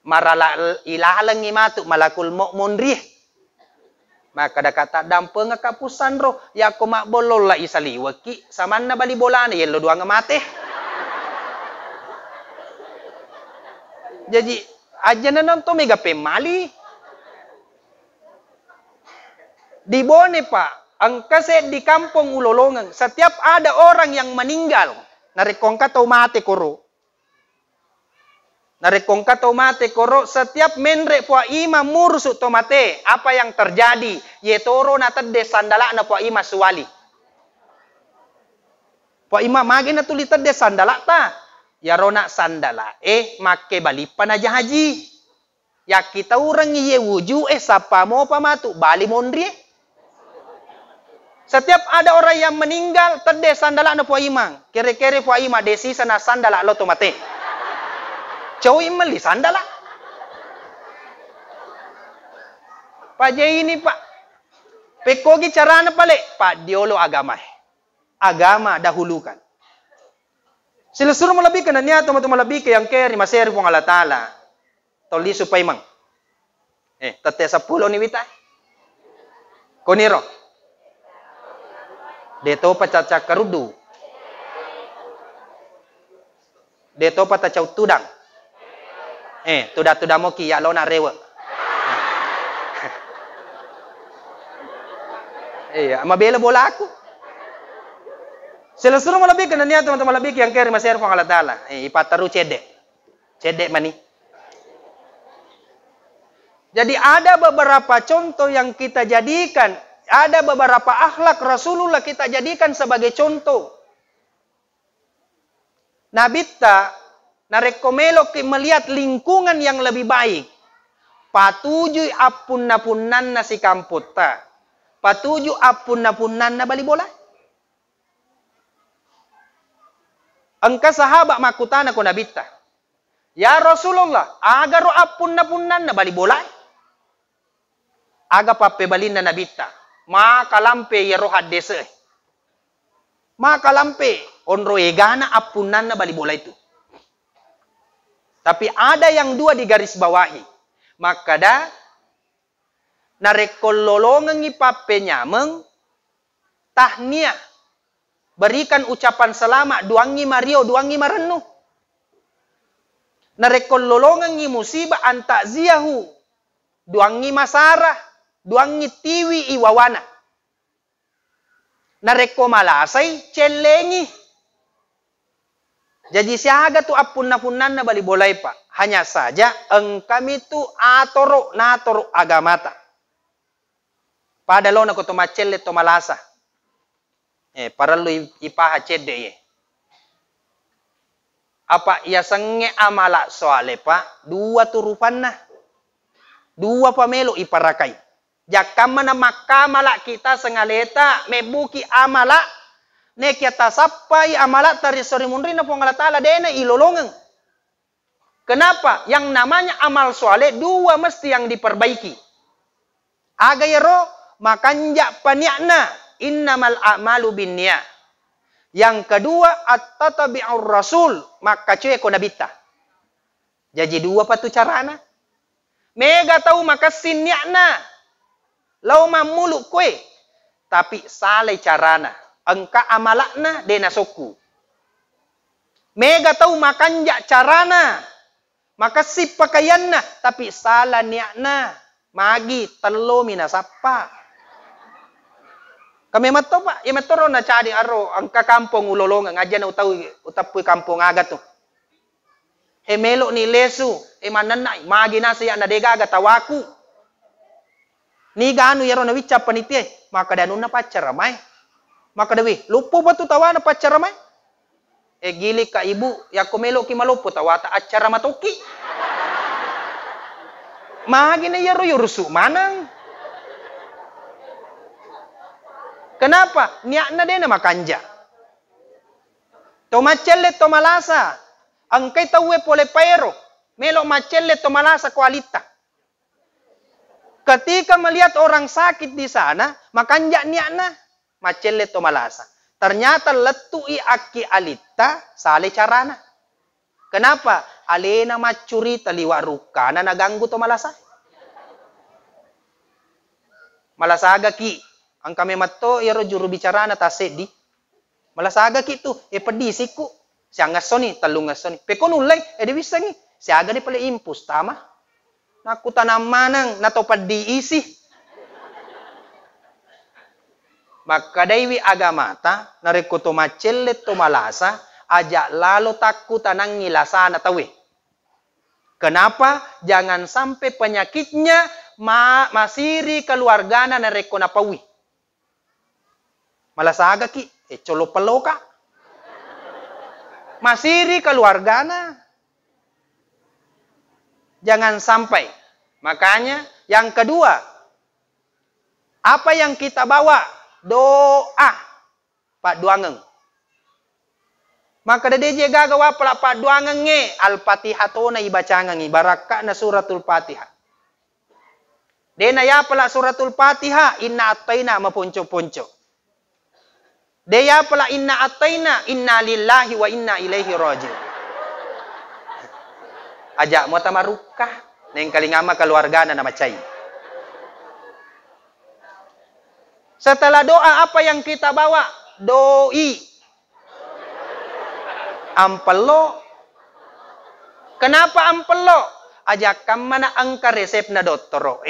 Marala ilalangi matu malakul monri. Maka da kata dampeng ka pusandro ya ko mak bolola isaliwaki saman na bali bolana yelo duang mate. Jadi aja na nonton mega pemali. Di Bone Pak, ang kaset di kampung Ulolongan, setiap ada orang yang meninggal, narekong ka mate koro. Narekong ka mate koro, setiap menre po ima mursu tomate, apa yang terjadi? Yetoro na tade sandala na po ima suwali. Po ima magi na tuli tade sandala ta. Ya rona sandala make balipan aja haji. Ya kita orang ye wuju sapa mo pamatu bali mondri. Setiap ada orang yang meninggal tede sandala na po imang. Kere-kere po ima desi sana sandala lo tomate. Cow imali sandala. Pak Jai ini Pak. Pekogi carana pale. Pak diolo agama. Agama dahulukan. Sila suruh malabika na niya, tumatong malabika yang kaya ni maseri pong Allah Ta'ala. Toli supay mang. Tate sa pulo ni Wita. Koniro. Deto pa cacak karudu. Deto pa tacaw tudang. Tuda-tuda mo kiya lo na rewa. Mabela bola aku. Sila suruh malabik na niya teman-teman malabik yang kaya masir pang Allah Ta'ala. Ipataru cedek. Cedek mani. Jadi ada beberapa contoh yang kita jadikan. Ada beberapa akhlak Rasulullah kita jadikan sebagai contoh. Nabita narekomelo melihat lingkungan yang lebih baik. Patuju apun-napunan na si kamputa. Patuju apun-napunan na bali bola. Angka sahabat makutana ko nabita. Ya Rasulullah, aga ro apun-napunan na bali bola. Aga pape balin na nabita. Makalampe ya roh hadese. Makalampe onro egana apunan na bali bola itu. Tapi ada yang dua di garis bawahi. Maka da narekololongan ipape nyameng tahniah. Berikan ucapan selamat duangi Mario, duangi Marenu. Narekololongan musibah antakziyahu. Duangi Masarah, duangi Tiwi Iwawana. Nareko malasay celengi. Jadi siaga tu apun-napunan na bali bolay pa. Hanya saja kami tu atoro natoro agamata. Padalo na ko tumacelle to malasa. Para lu ipaha cede ye. Apa ia senge amala soale pa dua turupan na. Dua pamelo iparakai. Jakama na makamala kita sengaleta mebuki amala ne kita sapai amala tari sori munri na pong Allah Ta'ala dena ilolongan. Kenapa? Yang namanya amal soleh dua mesti yang diperbaiki. Agayero makanja paniakna innamal a'malu binniyah. Yang kedua at-tatabi'ur rasul maka cuy ko nabita. Jadi dua patu carana. Mega tahu maka sinniakna. Lau mamulu kue. Tapi salai carana. Engka amalakna dena soku. Mega tahu makanja carana. Maka si pakaianna. Tapi salah niakna. Magi telo minasapa. Kami mato pak. Ya matoro na cari aro. Engka kampung ulolong. Ngajan na utapuy kampung agad to. Melo ni lesu. Mananay. Magi na siya na dega agatawaku. Ni gaano yaro na wicap panitia. Maka danun na pacaramay. Maka dawi, lupo ba tu tawa na pacaramay? Gili ka ibu, ya kumelo ki malupo tawa ta acara matuki. Magi na yaro yurusu manang. Kenapa? Niak na din na makanja. Tomacelle tomalasa. Ang kay tawe pole paero. Melo macelle tomalasa kualita. Ketika melihat orang sakit di sana, makanja niak na. Macelle to malasa. Ternyata letui aki alita sale carana. Kenapa? Alena macuri taliwa rukana naganggu to malasa. Malasaga ki. Ang kami matto iro juru bicara na tasedi. Malasaga ki tu pedisiku. Siya ngasoni talung ngasoni. Pekonulay di bisa ni. Siaga ni pala impus tama. Nakutanam manang natopad diisi. Maka daiwi agamata narekuto macelle to malasa ajak lalo takutan ang ngilasana tawi. Kenapa? Jangan sampai penyakitnya masiri keluargana nareko napawi. Malasaga ki colo peloka. Masiri keluargana. Jangan sampai. Makanya yang kedua, apa yang kita bawa? Doa Pak Duangeng. Maka dede gagawa pala Pak Duangeng Al-Fatihah to na ibaca ngi baraka na suratul Fatihah. Dena ya pala suratul Fatihah, inna ataina mapunco-punco. Dia pala inna ataina, inna lillahi wa inna ilaihi raji'un. Ajak mo tamarukah, neng kalingama keluarga na namacay. Setelah doa apa yang kita bawa? Doi. Ampelo. Kenapa ampelo? Ajakkan mana angka resep na doktoro.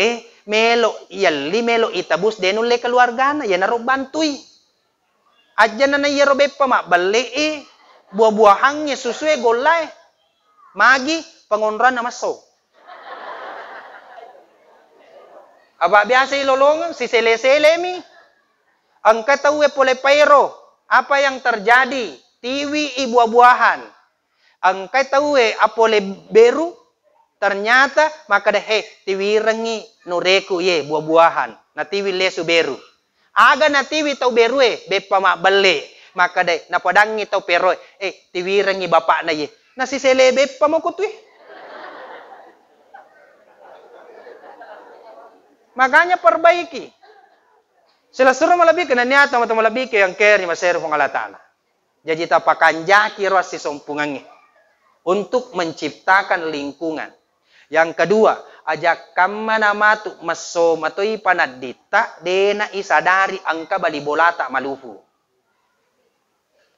Melo yalli melo itabus denule keluarga na ya naro bantui. Aja na na yero bepa mak balik buah-buahangnya susue golai. Magi pengonran na maso. Aba biasa ilolongan si sele-sele mi. Ang katawe pole pairo. Apa yang terjadi? Tiwi buah-buahan. Ang katawe apole beru. Ternyata maka deh tiwi rengi nureku ye buah-buahan. Na tiwi lesu beru. Aga na tiwi tau beru bepa mak balik. Maka deh na padangi tau pero tiwi rengi bapak na ye. Na si sele bepa mo kutwi. Makanya perbaiki. Sila suruh malabik na niya tama malabik yang keri masero pong alatana. Jadi tapakan jaki ros si sompungannya untuk menciptakan lingkungan. Yang kedua, ajak kamana matu maso matoi panadita dena isadari angka balibolata malufu.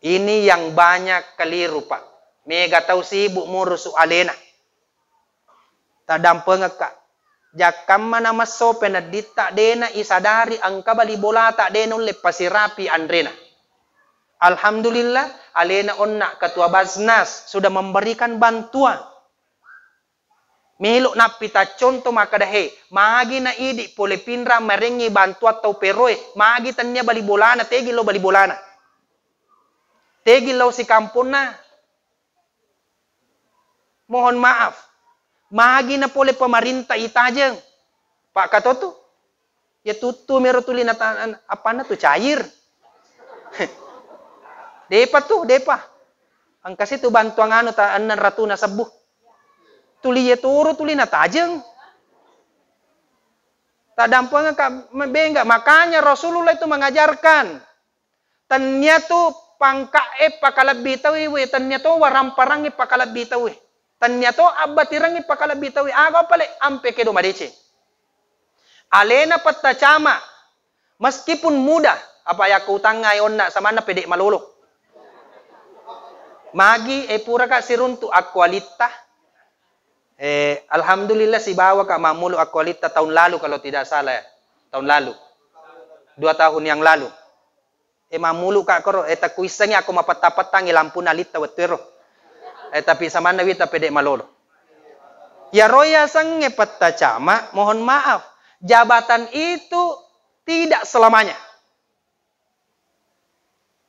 Ini yang banyak keliru Pak. Mega tau sibuk murusu alena. Tadam pengeka. Jakam mana maso penadita dena isadari angka balibolata dena lepasirapi andrena. Alhamdulillah alena onna ketua Basnas sudah memberikan bantuan. Milo na pita contoh maka dahe magi na idi pole pinra merengi bantuan tau peroe magi tanya balibolana tegi lo balibolana. Tegi lo si kampung na. Mohon maaf. Magi na pole pemerintah itajeng. Pak Katoto. Ya tutu mero tuli na apa na tu cair. Depa tuh, depa. Ang kasi tu bantuan anu ta anan ratu na sabuh. Tuli ya turu tuli na tajeng. Tadampang ka benga makanya Rasulullah itu mengajarkan. Tanya tu pangka pakalabitawi we tanya tu waramparang pakalabitawi. Tanya to abatirangi pakalabitawi aga pale ampe kedo madece. Alena patacama meskipun mudah apa ya kutang ngayon na sama na pede malulok. Magi pura ka siruntu akwalita. Alhamdulillah si bawa ka mamulu akwalita tahun lalu kalau tidak salah ya. Tahun lalu. 2 tahun yang lalu. Mamulu ka koro takuisanya aku mapatapatang lampu nalita wetero. Tapi sama na wita pede malolo. Ya roya sange patacama, mohon maaf. Jabatan itu tidak selamanya.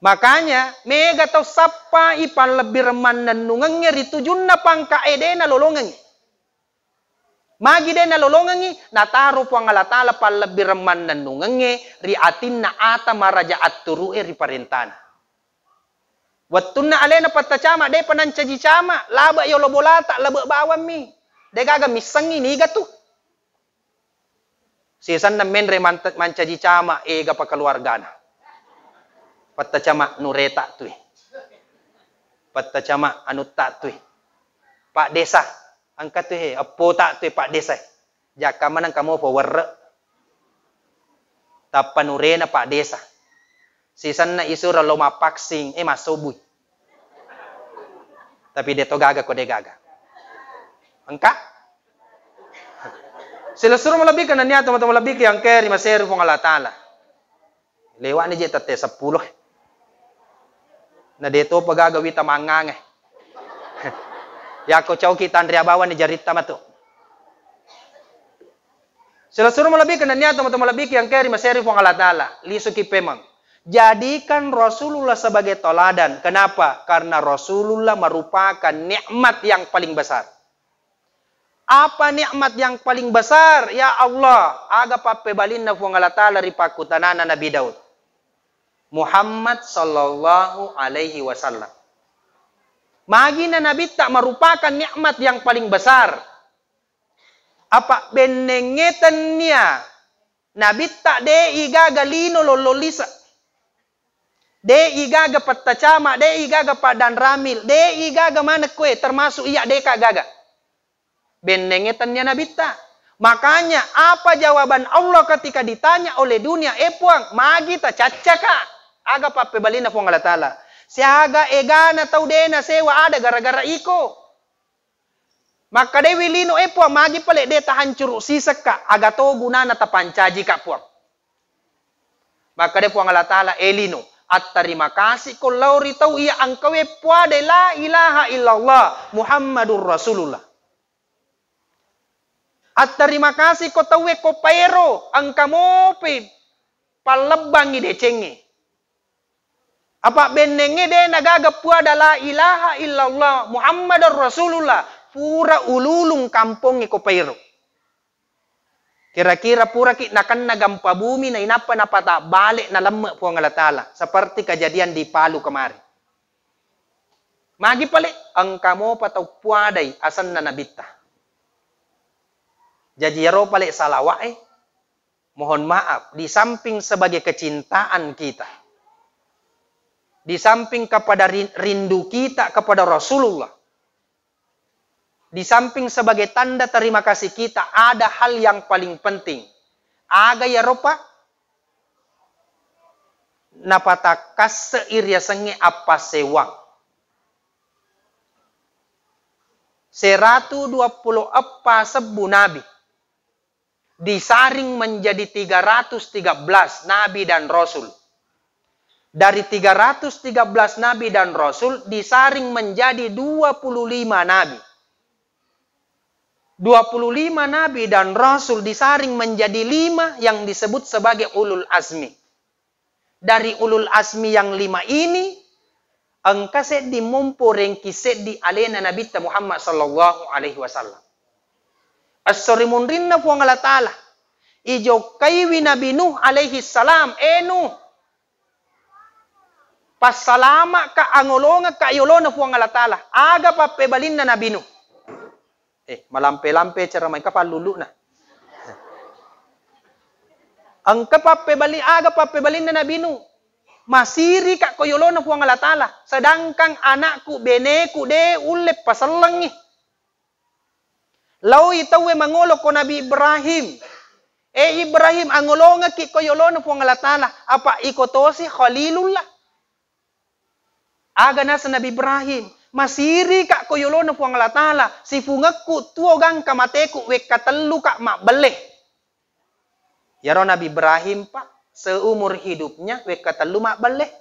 Makanya mega tau sapa ipan lebih reman dan nungengnya ritujun na pangka edena lolongengi. Magi dena lolongengi nataru pangalatala pal lebih reman dan nungengnya riatin na ata maraja aturu ri parentana. Wattuna alena patacama de panancaji cama laba yo lobolata laba bawam mi. De gaga misangi ni gatu. Sisan na menre mancaji cama ega pakeluargana. Patacama nureta tu. Patacama anuta tu. Pak desa angkat tu apo tak tu pak desa. Jaka manang kamu power. Tapanurena pak desa. Sisan na isura loma paksing masubui. Tapi dia to gaga ko de gaga. Angka? Sila suruh melebih kan niya teman-teman lebih yang keri maseru pong Allah Taala. Lewa ni jeta te 10. Na deto pagagawi tamangang ya ko chau kita Andrea bawa ni jarita mato. Sila suruh melebih kan niya teman-teman lebih yang keri maseru pong Allah Taala. Lisu ki pemang. Jadikan Rasulullah sebagai toladan. Kenapa? Karena Rasulullah merupakan nikmat yang paling besar. Apa nikmat yang paling besar? Ya Allah, aga papebalin na fuang Allah Ta'ala ripakutanana Nabi Daud. Muhammad sallallahu alaihi wasallam. Magi na Nabi tak merupakan nikmat yang paling besar. Apa benengetannya nabi tak de igaga lino lololisa. De igaga patacama, de igaga padan ramil, de igaga mana kue termasuk iya deka gaga. Benengetannya nabi tak. Makanya apa jawaban Allah ketika ditanya oleh dunia, puang, magi ta cacaka. Aga pape balina puang Allah Ta'ala. Siaga egana tau dena sewa ada gara-gara iko. Maka dewi lino puang, magi pale de ta hancur sisak ka. Aga to gunana ta pancaji ka puang. Maka de puang Allah Ta'ala elino. At terima kasih kau lauri tau iya angkau puang de la ilaha illallah Muhammadur Rasulullah. At terima kasih ko tawe ko paero ang kamope palabangi de cenge. Apa benenge de nagagapua adalah ilaha illallah Muhammadur Rasulullah pura ululung kampung ko paero. Kira-kira pura ki nakan nagampa bumi na inapa napata balik na lama po ang Allah Ta'ala. Seperti kejadian di Palu kemarin. Magi pale ang kamo pataw puaday asan na nabita. Jadi yaro pale salawa mohon maaf, di samping sebagai kecintaan kita, di samping kepada rindu kita kepada Rasulullah, di samping sebagai tanda terima kasih kita, ada hal yang paling penting. Aga yaro pa napatakas seirya senge apa sewang. 124 sebu nabi disaring menjadi 313 nabi dan rasul. Dari 313 nabi dan rasul disaring menjadi 25 nabi. 25 nabi dan rasul disaring menjadi 5 yang disebut sebagai ulul azmi. Dari ulul azmi yang 5 ini, angkase dimumpo rengkise di alena Nabi Muhammad sallallahu alaihi wasallam. As-sori munrinna puang Allah Ta'ala. Ijo kaiwi Nabi Nuh alaihi salam. Nuh. Pasalama ka angolonga ka yolona puang Allah Ta'ala. Aga pa pebalin na Nabi Nuh. Malampe-lampe cara may kapalulu na. Ang kapapebali aga papebalin na Nabi Nuh. Masiri ka koyolona puang Allah Ta'ala. Sedangkan anakku beneku de ulep pasalangi. Lau itawe mangolo ko Nabi Ibrahim. Ibrahim angolonga ki koyolona puang Allah Ta'ala. Apa ikotosi Khalilullah. Aga na sa Nabi Ibrahim. Masiri ka koyolona puang Allah Ta'ala. Si fungaku tuogang kamateku wekatelu ka makbeleh. Yaro Nabi Ibrahim pa. Seumur hidupnya wekatelu makbeleh.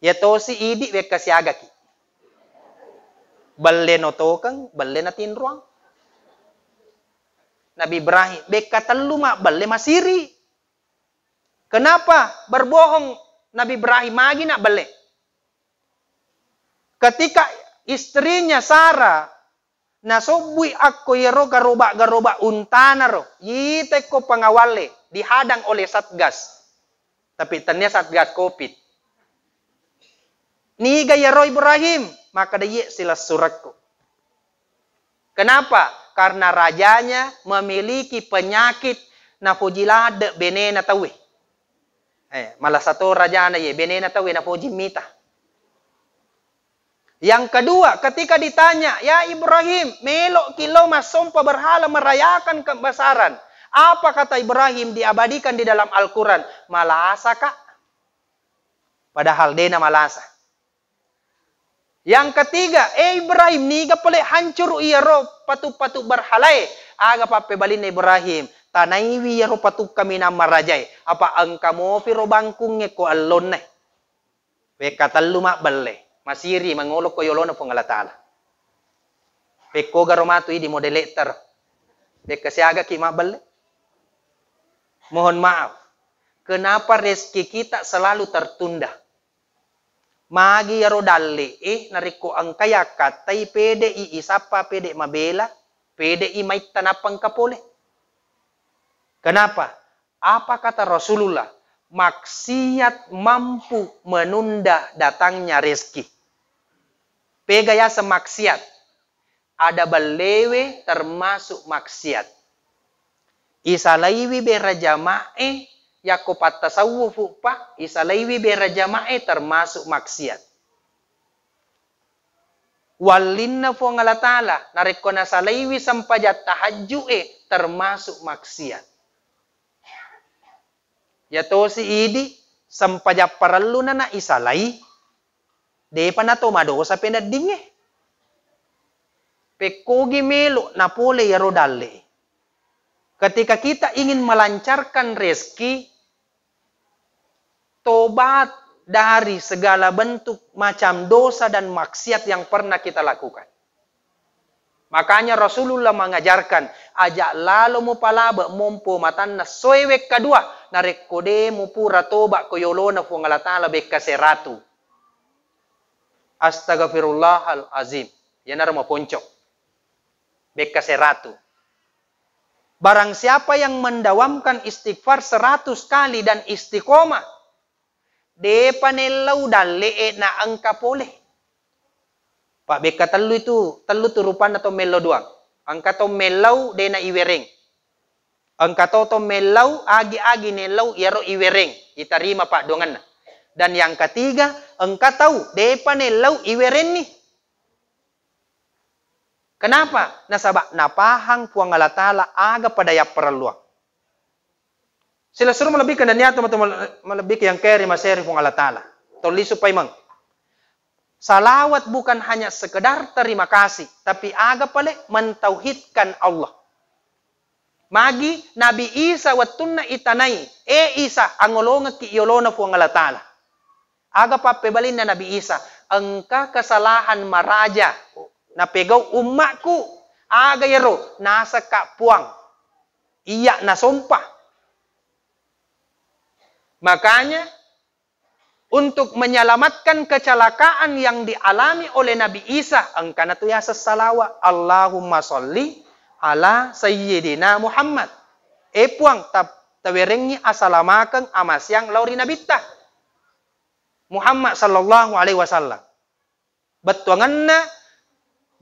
Yatosi idi wekasiaga ki. Bale notokang, bale natin ruang. Nabi Ibrahim, bekatelu makbeleh masiri. Kenapa berbohong Nabi Ibrahim magi nak bele? Ketika istrinya Sarah nasobui ako yero garoba untana ro, yite ko pangawale dihadang oleh Satgas. Tapi ternyata Satgas Covid. Niga yero Ibrahim, maka dia silas suratku. Kenapa? Karena rajanya memiliki penyakit napojilade benena tawe. Malah satu raja na ye benena tawe napojimita. Yang kedua, ketika ditanya, ya Ibrahim, melok kilo masompa berhala merayakan kebesaran. Apa kata Ibrahim diabadikan di dalam Al-Quran? Malasa kak? Padahal dena malasa. Yang ketiga, Ibrahim niga pole hancur iyaro patu-patu berhalai. Aga pape balin Ibrahim, tanaiwi iyaro patu kami nama rajai. Apa angkamo piro bangkungnya ko alon ne? Wekatal lumak bale. Masiri mangolok ko yolono pong Allah Ta'ala. Peko garomatu di modeleter. Bekasiaga ki mabale. Mohon maaf. Kenapa rezeki kita selalu tertunda? Magi yaro dalle nariko ang kayakat tay pede isapa pede mabela pede may tanapang kapole. Kenapa? Apa kata Rasulullah? Maksiat mampu menunda datangnya rezeki. Pegaya semaksiat ada balewe termasuk maksiat. Isalaiwi bera jamae yako patasawufu pa, isalaiwi bera jamae termasuk maksiat. Walinna fu ngalatala narekona salaiwi sampajat tahajju'e termasuk maksiat. Yato si idi sampajat parallu na isalai de panato madosa penadinge. Pekogi melo na pole yaro dalle. Ketika kita ingin melancarkan rezeki, tobat dari segala bentuk macam dosa dan maksiat yang pernah kita lakukan. Makanya Rasulullah mengajarkan, ajak lalu mu palaba mompo matanna soewek kedua, narekode mu pura tobat koyolona fu ngalatala bekka seratu. Astagfirullahal azim. Yanar mo poncok. Bekka seratu. Barang siapa yang mendawamkan istighfar 100 kali dan istiqomah, de panelau dalle na angka boleh. Pak beka telu tu rupan atau melo doang. Angka to melau de na iwereng. Angka to melau agi nelau yaro iwereng. Itarima pak dongan. Dan yang ketiga, angka tahu de panelau iweren nih. Kenapa? Nasabak napahang puang alatala aga pada yang perluang. Sila suruh melebihkan dan niat teman-teman melebihkan yang keri maseri puang alatala. Toli supaya mang. Salawat bukan hanya sekedar terima kasih, tapi aga pale mentauhidkan Allah. Magi Nabi Isa watunna itanai, Isa angolonga ki yolona puang alatala. Aga papebalin na Nabi Isa, engka kesalahan maraja. Na pegaw umatku aga yero nasa kapuang iya na sumpah. Makanya untuk menyelamatkan kecelakaan yang dialami oleh Nabi Isa, engkau na tuya salawat Allahumma sholli ala sayyidina Muhammad. Puang tawerengi asalamakan amasyang lauri nabita Muhammad sallallahu alaihi wasallam. Betuanganna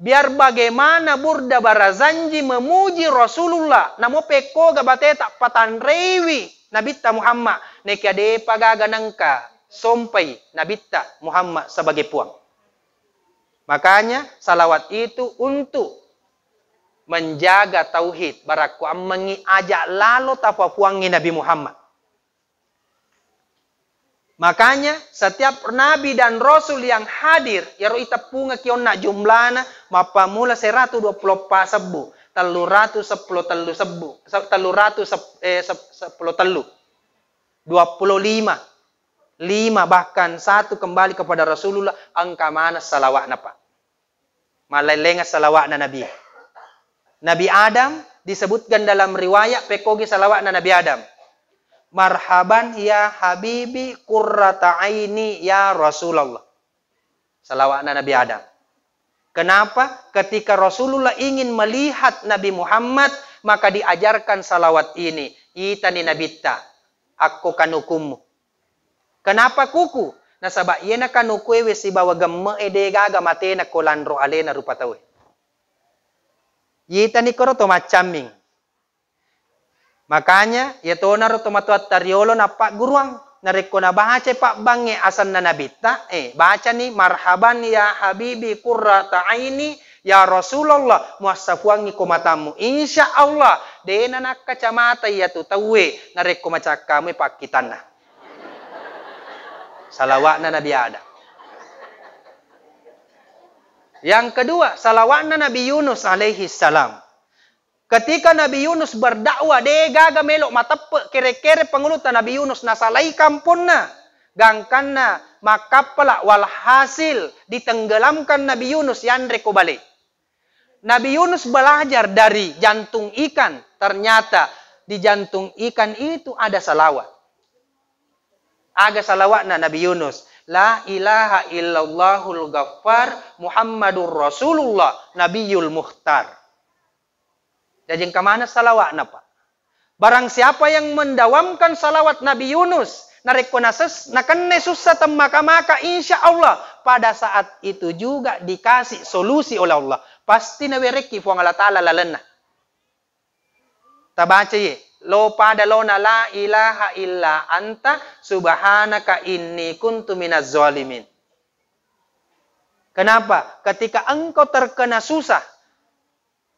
biar bagaimana burda barazanji memuji Rasulullah. Namo peko gabate tak patanrewi Nabita Muhammad. Nekade pagaganangka sompai Nabita Muhammad sebagai puang. Makanya salawat itu untuk menjaga tauhid. Baraku ammengi ajak lalo tapapuangi Nabi Muhammad. Makanya setiap nabi dan rasul yang hadir, yaro itapunga kionna jumlana mapamula 120 sebu, 310 sebu, 310 telu, 25, 5 bahkan 1 kembali kepada Rasulullah, angka mana salawat napa? Malalenga salawat na Nabi. Nabi Adam disebutkan dalam riwayat pekogi salawat na Nabi Adam. Marhaban ya habibi qurrata aini ya Rasulullah. Salawatna Nabi Adam. Kenapa? Ketika Rasulullah ingin melihat Nabi Muhammad, maka diajarkan salawat ini. Itani nabita, aku kanukumu. Kenapa kuku? Nasaba yena kanuku wesi bawa gemme edega gamate na kolandro alena rupatawe. Itani koro to macaming. Makanya, yato naro tomatuat tariolo na pak guruang. Nareko na baca pak bange asan na nabita. Baca ni marhaban ya habibi qurrata aini ya Rasulullah. Muasafuangi komatamu. Insya Allah. Dena nak kacamata yatu tawe. Nareko macakamu pak kitana. Salawat na Nabi Adam. Yang kedua, salawat na Nabi Yunus alaihi salam. Ketika Nabi Yunus berdakwah, de gaga melok matape kere-kere pengulutan Nabi Yunus nasalai kampungna, gangkanna makapala walhasil ditenggelamkan Nabi Yunus yandre ko balik. Nabi Yunus belajar dari jantung ikan, ternyata di jantung ikan itu ada salawat. Ada salawat na Nabi Yunus. La ilaha illallahul ghaffar Muhammadur Rasulullah Nabiyul Mukhtar. Jadi kemana salawat napa? Barang siapa yang mendawamkan salawat Nabi Yunus, narekonases nakenne susah temaka-maka insya Allah pada saat itu juga dikasih solusi oleh Allah. pasti na wereki fuang Allah Ta'ala lalenna. Tabaca ye, lo pada lo na la ilaha illa anta subhanaka inni kuntu minaz zalimin. Kenapa? Ketika engkau terkena susah,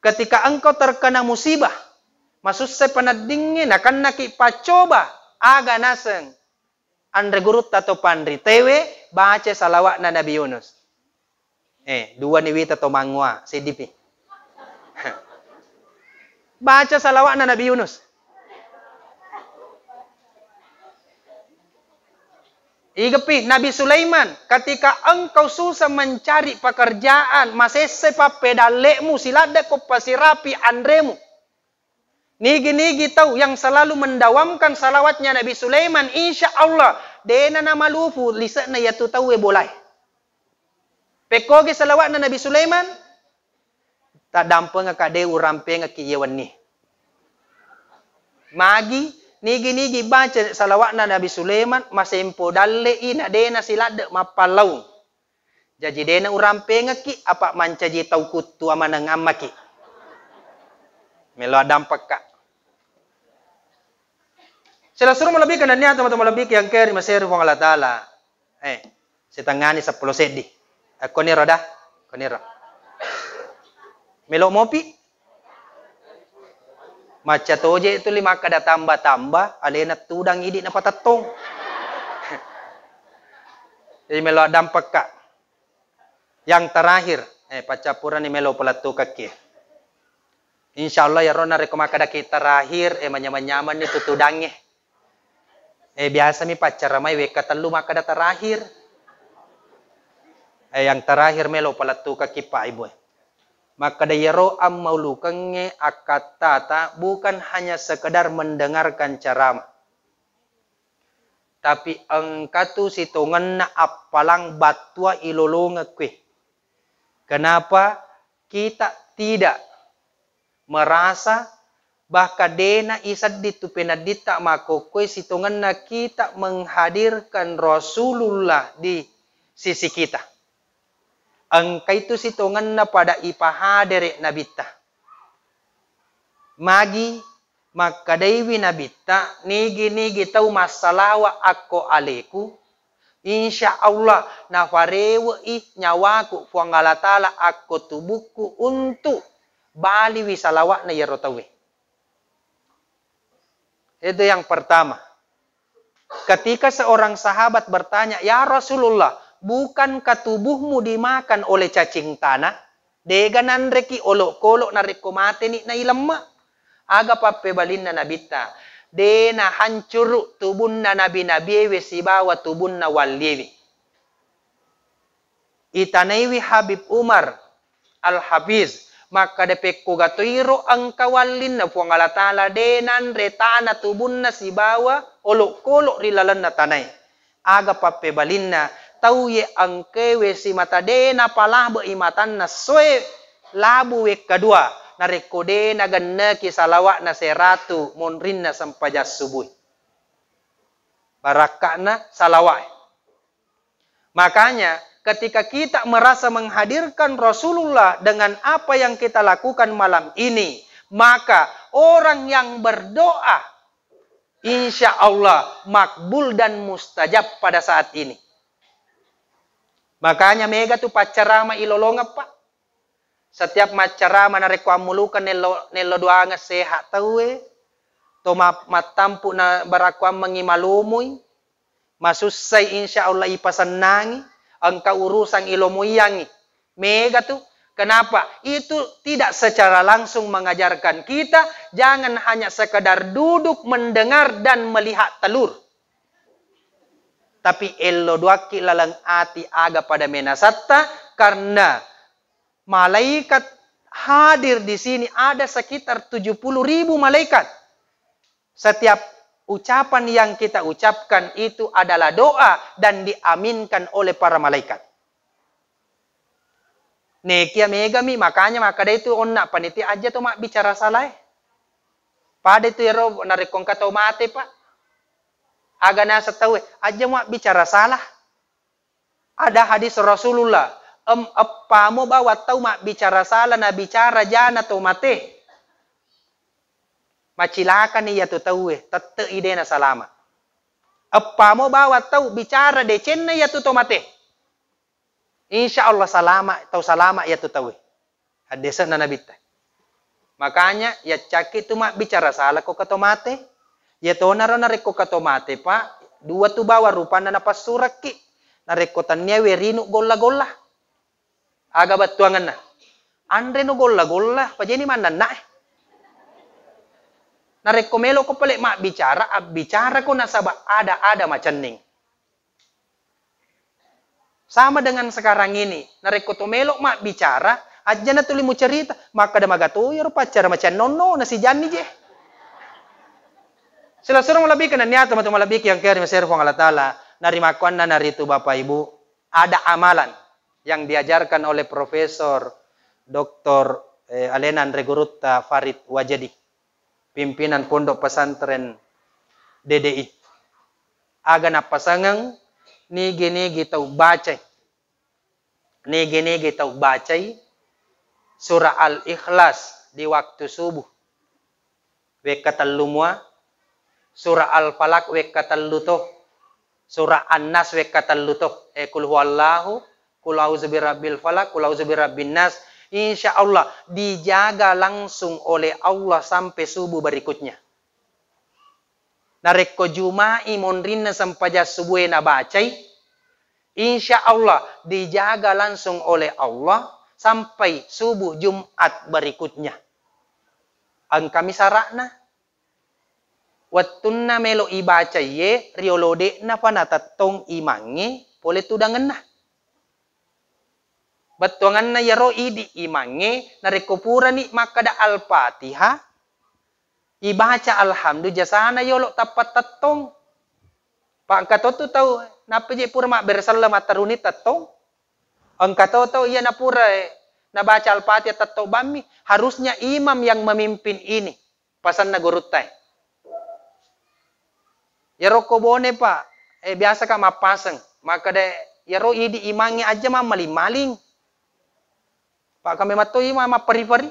ketika engkau terkena musibah, maksud saya penadingin akan naki pacoba aga naseng andre gurut atau pandri tewe baca salawat na Nabi Yunus. Dua niwi atau mangwa sidipi. Baca salawat na Nabi Yunus. Igapi Nabi Sulaiman, ketika engkau susah mencari pekerjaan, masese papedalemu silada ko pasirapi andremu. Nigi-nigi tahu yang selalu mendawamkan salawatnya Nabi Sulaiman, insya Allah dena nama lufu lisa na yatu tahu boleh. Pekoge salawat na Nabi Sulaiman, tak dampeng ka de urampe nga kiyewan ni. Magi nigi-nigi baca salawat na Nabi Sulaiman, masempo dalle ina dena silada mapalau. Jadi dena urampe nga ki apa mancaji tau kutu amanang amaki. Melo dampak ka. Sila suruh melebihkan dan niat teman-teman lebih yang kiri masih ruang Allah Ta'ala. Setengah ni 10 sedi. Aku ni roda, aku ni roda. Melo mopi. Maca toje itu 5 kada tambah-tambah, alena tudang idi na patatong. Jadi melo dampak ka. Yang terakhir, pacapuran ni melo pelatu kaki. Insyaallah ya rona rekomaka daki terakhir manyaman-nyaman ni tutudangnya. Biasa mi pacar ramai weka telu maka da terakhir. Yang terakhir melo pelatu kaki pa ibu. Maka da yaro am maulukange akatata bukan hanya sekedar mendengarkan ceramah. Tapi engkatu situngan na apalang batua ilolonga kue. Kenapa kita tidak merasa bahkan dena isad ditu penadita makokoi situngan na kita menghadirkan Rasulullah di sisi kita. Angka itu situngan na pada ipahadere nabita. Magi makadaiwi nabita nigi tau masalawa ako aleku. Insya Allah nafarewa nyawaku fuangalatala ako tubuku untuk bali wisalawat na yarotawi. Itu yang pertama. Ketika seorang sahabat bertanya, "Ya Rasulullah, bukankah tubuhmu dimakan oleh cacing tanah? Deganan reki olok-kolok na rekomate ni na ilemma." Aga pape balin na nabita. Dena hancur tubun na nabi-nabi sibawa tubun na waliwi. Itanaiwi Habib Umar Al-Hafiz. Maka depekko gatoiro ang kawalin na puangalatala denan retana tubun na sibawa olok-kolok rilalan na tanay. Aga papebalin na tauye ang kewe si mata dena palahbo imatan na soe labuwe kedua. Narekode na ganna kisalawa na seratu monrin na sampajas subuh. Baraka na salawat. Makanya ketika kita merasa menghadirkan Rasulullah dengan apa yang kita lakukan malam ini, maka orang yang berdoa insya Allah makbul dan mustajab pada saat ini. Makanya mega tu pacarama ilolonga pak. Setiap macarama na rekwamulukan nelo doanga sehat tawe. To matampu na barakwam mengimalumuy. Masusay insya Allah ipasanangi. Ang kaurusang ilomuyang mega tuh. Kenapa? Itu tidak secara langsung mengajarkan kita jangan hanya sekedar duduk mendengar dan melihat telur. Tapi elo duaki lalang ati aga pada menasatta karena malaikat hadir di sini ada sekitar 70.000 malaikat. Setiap ucapan yang kita ucapkan itu adalah doa dan diaminkan oleh para malaikat. Nekia megami makanya maka itu onna panitia aja tuh mak bicara salah. Pada itu ya rob narikong katau mate pak. Aga nasa tahu aja mak bicara salah. Ada hadis Rasulullah apa mo bawa tahu mak bicara salah na bicara jana to mate. Macilakan iya tu tahu tette ide na salama. Apa mo bawa tahu bicara decen na iya tu to mate. Insya Allah salama iya tu tahu. Hadesa na nabita. Makanya ya caki tu mak bicara salah ko kato mate. Ya to naro nareko kato mate pa. Dua tu bawa rupa na napas suraki. Nareko tanya werinu golla-golla. Aga batuangan na. Andre no golla-golla. Pajeni mana na Narekomelo ko pala mak bicara ko na saba ada macaning. Sama dengan sekarang ini, narekotomelo mak bicara, aja na tuli mo cerita, maka da magatuyo pacara macan nono na si Jani je. Sila surong malabi ka na niya tumatong malabi yang kaya maservo ng Allah Ta'ala, narimakuan na narito Bapak Ibu, ada amalan yang diajarkan oleh Profesor Dr. Alenan Regurutta Farid Wajadi. Pimpinan Pondok Pesantren DDI. Aga na pasangang nigi-nigi tau bacay. Nigi-nigi tau bacay surah Al-Ikhlas di waktu subuh. Wekatalumwa. Surah Al-Falaq wekataluto. Surah An-Nas wekataluto. Kul huwallahu, kul a'udzu birabbil falaq, kul a'udzu birabbin nas. Insya Allah dijaga langsung oleh Allah sampai subuh berikutnya. Nareko Juma'i monrinna sampaja subuh na bacai. Insya Allah dijaga langsung oleh Allah sampai subuh Jumat berikutnya. Ang kami sarakna. Wattunna melo ibacai ye riolode na panatatong imangi boleh tudangan na. Batuangan na yaro idi imange narekopura ni makada al-Fatihah ibaca alhamdulillah sana yolo tapat tatong pak katoto tau napeje pura mak bersalam mataruni tatong ang katoto iya napura nabaca al-Fatihah tatong bami harusnya imam yang memimpin ini pasan na gurutay yaro kobone pak biasa ka mapasang makada yaro idi imange aja maling-maling Pak kami matoi mama peri-peri.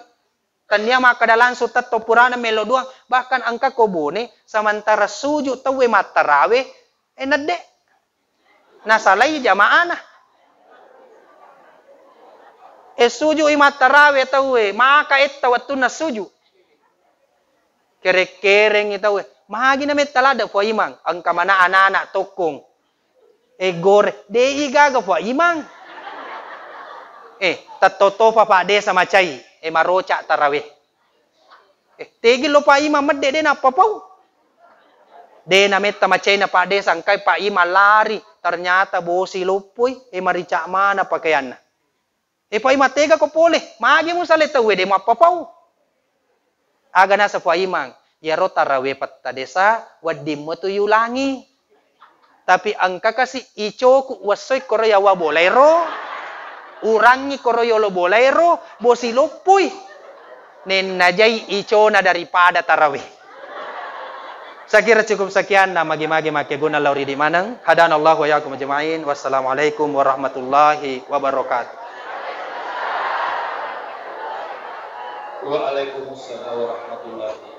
Tanya maka dalam sutat to purana melo doang. Bahkan angka kobone samantara suju tawe matarawe nade. Nasalai jamaah na. Suju i matarawe tawe maka etta wattu na suju. Kerek-kereng itawe. Mahagi na metalada po imang. Angka mana anak-anak tokong. Gore. Dei gaga po imang. Tatoto pa pa de sa macay. Maroca tarawih. Tigil lo pa ima madde de na papaw. De na metta macay na pa de sangkay pa ima lari. Ternyata bosi lupoy. Marica mana pakaian na. Pa ima tega ko pole. Magi mo sa letawe de mapapaw. Aga na sa pa imang. Yaro tarawih patta desa. Wadim mo tuyulangi. Tapi ang kakasi ichoku wasoy koroyawa bolero. Urangi koroyolo bolero, bosi lopuy. Nen najay icona daripada tarawih. Saya kira cukup sekian na magi-magi makiguna lauri di manang. Hadanallahu wa yakum ajma'in. Wassalamualaikum warahmatullahi wabarakatuh. Waalaikumsalam warahmatullahi